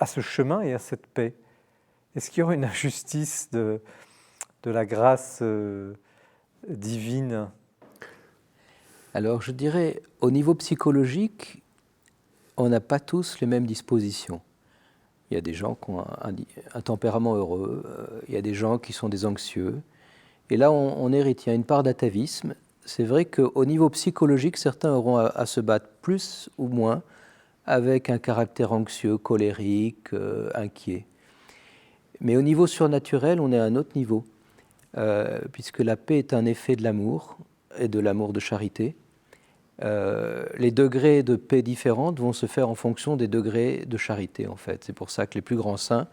ce chemin et à cette paix. Est-ce qu'il y aurait une injustice de la grâce divine? Alors, je dirais, au niveau psychologique, on n'a pas tous les mêmes dispositions. Il y a des gens qui ont un tempérament heureux, il y a des gens qui sont des anxieux. Et là, on hérite, il y a une part d'atavisme. C'est vrai qu'au niveau psychologique, certains auront à se battre plus ou moins avec un caractère anxieux, colérique, inquiet. Mais au niveau surnaturel, on est à un autre niveau, puisque la paix est un effet de l'amour et de l'amour de charité. Les degrés de paix différentes vont se faire en fonction des degrés de charité, en fait. C'est pour ça que les plus grands saints,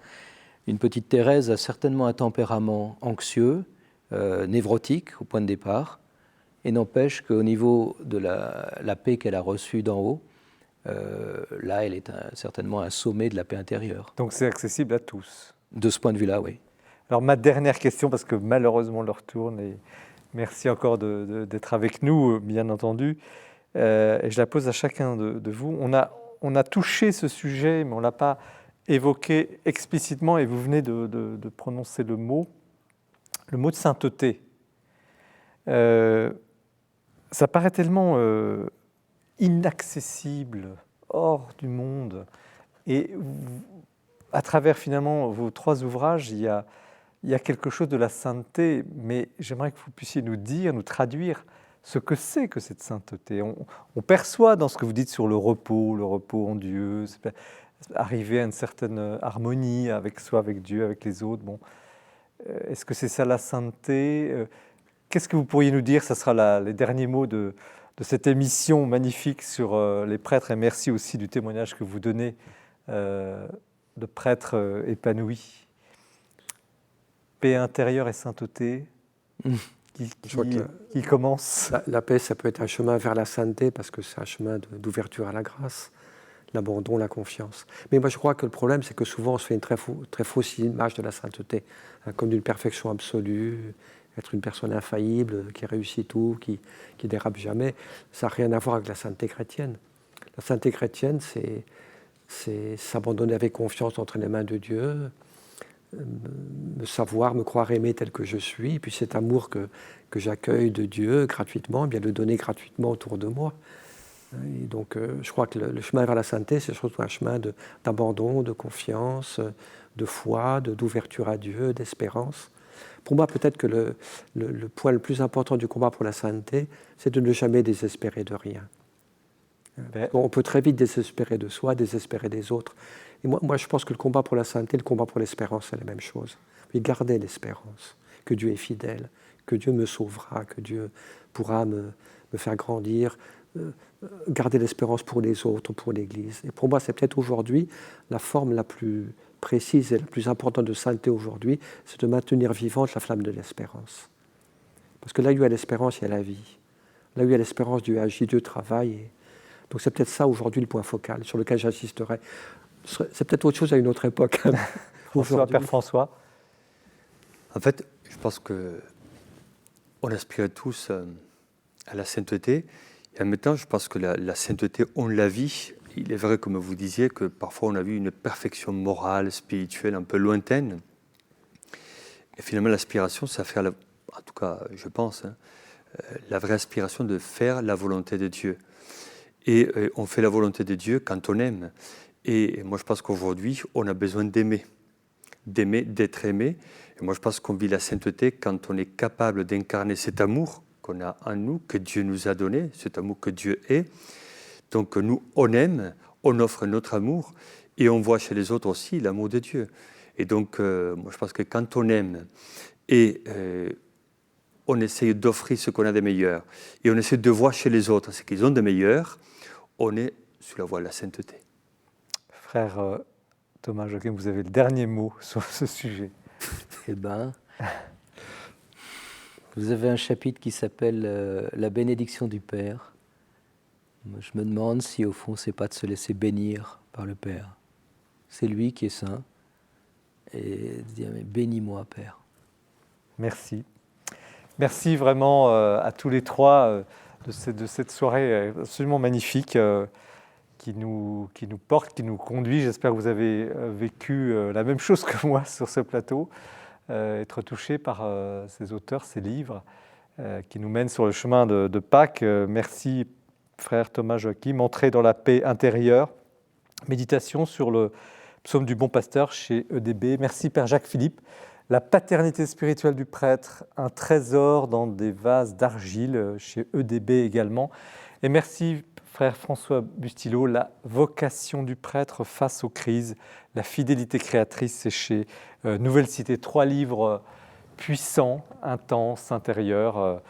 une petite Thérèse a certainement un tempérament anxieux, névrotique au point de départ, et n'empêche qu'au niveau de la paix qu'elle a reçue d'en haut, là, elle est certainement un sommet de la paix intérieure. Donc c'est accessible à tous. De ce point de vue-là, oui. Alors ma dernière question, parce que malheureusement l'heure tourne, et merci encore d'être avec nous, bien entendu, et je la pose à chacun de vous. On a touché ce sujet, mais on ne l'a pas évoqué explicitement, et vous venez de prononcer le mot de sainteté. Ça paraît tellement inaccessible, hors du monde, et à travers finalement vos 3 ouvrages, il y a quelque chose de la sainteté, mais j'aimerais que vous puissiez nous dire, nous traduire ce que c'est que cette sainteté. On perçoit dans ce que vous dites sur le repos en Dieu, arriver à une certaine harmonie avec soi, avec Dieu, avec les autres. Bon, est-ce que c'est ça la sainteté? Qu'est-ce que vous pourriez nous dire? Ça sera les derniers mots de cette émission magnifique sur les prêtres, et merci aussi du témoignage que vous donnez de prêtres épanouis. Paix intérieure et sainteté, qui commence. La paix, ça peut être un chemin vers la sainteté, parce que c'est un chemin d'ouverture à la grâce, l'abandon, la confiance. Mais moi, je crois que le problème, c'est que souvent, on se fait une très fausse image de la sainteté, hein, comme d'une perfection absolue, être une personne infaillible, qui réussit tout, qui dérape jamais. Ça n'a rien à voir avec la sainteté chrétienne. La sainteté chrétienne, c'est s'abandonner avec confiance entre les mains de Dieu, me savoir, me croire aimé tel que je suis, et puis cet amour que j'accueille de Dieu gratuitement, bien le donner gratuitement autour de moi. Et donc je crois que le chemin vers la sainteté, c'est surtout un chemin d'abandon, de confiance, de foi, d'ouverture à Dieu, d'espérance. Pour moi, peut-être que le point le plus important du combat pour la sainteté, c'est de ne jamais désespérer de rien. On peut très vite désespérer de soi, désespérer des autres. Et moi, je pense que le combat pour la sainteté, le combat pour l'espérance, c'est la même chose. Mais garder l'espérance, que Dieu est fidèle, que Dieu me sauvera, que Dieu pourra me faire grandir, garder l'espérance pour les autres, pour l'Église. Et pour moi, c'est peut-être aujourd'hui la forme la plus précise et la plus importante de sainteté aujourd'hui, c'est de maintenir vivante la flamme de l'espérance. Parce que là où il y a l'espérance, il y a la vie. Là où il y a l'espérance, Dieu agit, Dieu travaille. Donc c'est peut-être ça aujourd'hui le point focal sur lequel j'insisterai. C'est peut-être autre chose à une autre époque. Père François. En fait, je pense qu'on aspire tous à la sainteté. Et en même temps, je pense que la sainteté, on la vit. Il est vrai, comme vous disiez, que parfois on a vu une perfection morale, spirituelle, un peu lointaine. Et finalement, l'aspiration, c'est faire, en tout cas, je pense, la vraie aspiration de faire la volonté de Dieu. Et on fait la volonté de Dieu quand on aime. Et moi, je pense qu'aujourd'hui, on a besoin d'aimer, d'être aimé. Et moi, je pense qu'on vit la sainteté quand on est capable d'incarner cet amour qu'on a en nous, que Dieu nous a donné, cet amour que Dieu est. Donc nous, on aime, on offre notre amour, et on voit chez les autres aussi l'amour de Dieu. Et donc, moi, je pense que quand on aime, et on essaye d'offrir ce qu'on a de meilleur, et on essaie de voir chez les autres ce qu'ils ont de meilleur, on est sur la voie de la sainteté. Frère Thomas Joachim, vous avez le dernier mot sur ce sujet. Eh bien, vous avez un chapitre qui s'appelle La bénédiction du Père. Je me demande si au fond, c'est pas de se laisser bénir par le Père. C'est lui qui est saint. Et de dire, mais bénis-moi, Père. Merci. Merci vraiment à tous les trois de cette soirée absolument magnifique qui nous porte, qui nous conduit. J'espère que vous avez vécu la même chose que moi sur ce plateau, être touché par ces auteurs, ces livres qui nous mènent sur le chemin de Pâques. Merci, frère Thomas Joachim. Entrer dans la paix intérieure. Méditation sur le psaume du bon pasteur chez EDB. Merci, Père Jacques-Philippe. La paternité spirituelle du prêtre, un trésor dans des vases d'argile chez EDB également. Et merci, frère François Bustillo, la vocation du prêtre face aux crises, la fidélité créatrice, c'est chez Nouvelle Cité. 3 livres puissants, intenses, intérieurs.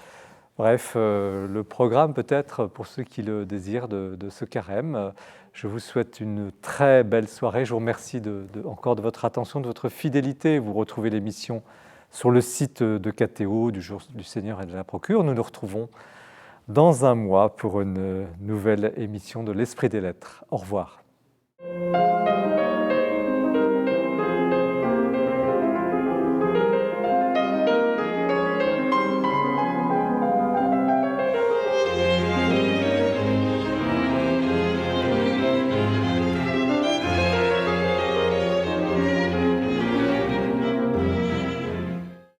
Bref, le programme peut-être pour ceux qui le désirent de ce carême. Je vous souhaite une très belle soirée. Je vous remercie encore de votre attention, de votre fidélité. Vous retrouvez l'émission sur le site de KTO, du Jour du Seigneur et de la Procure. Nous nous retrouvons dans un mois pour une nouvelle émission de l'Esprit des Lettres. Au revoir.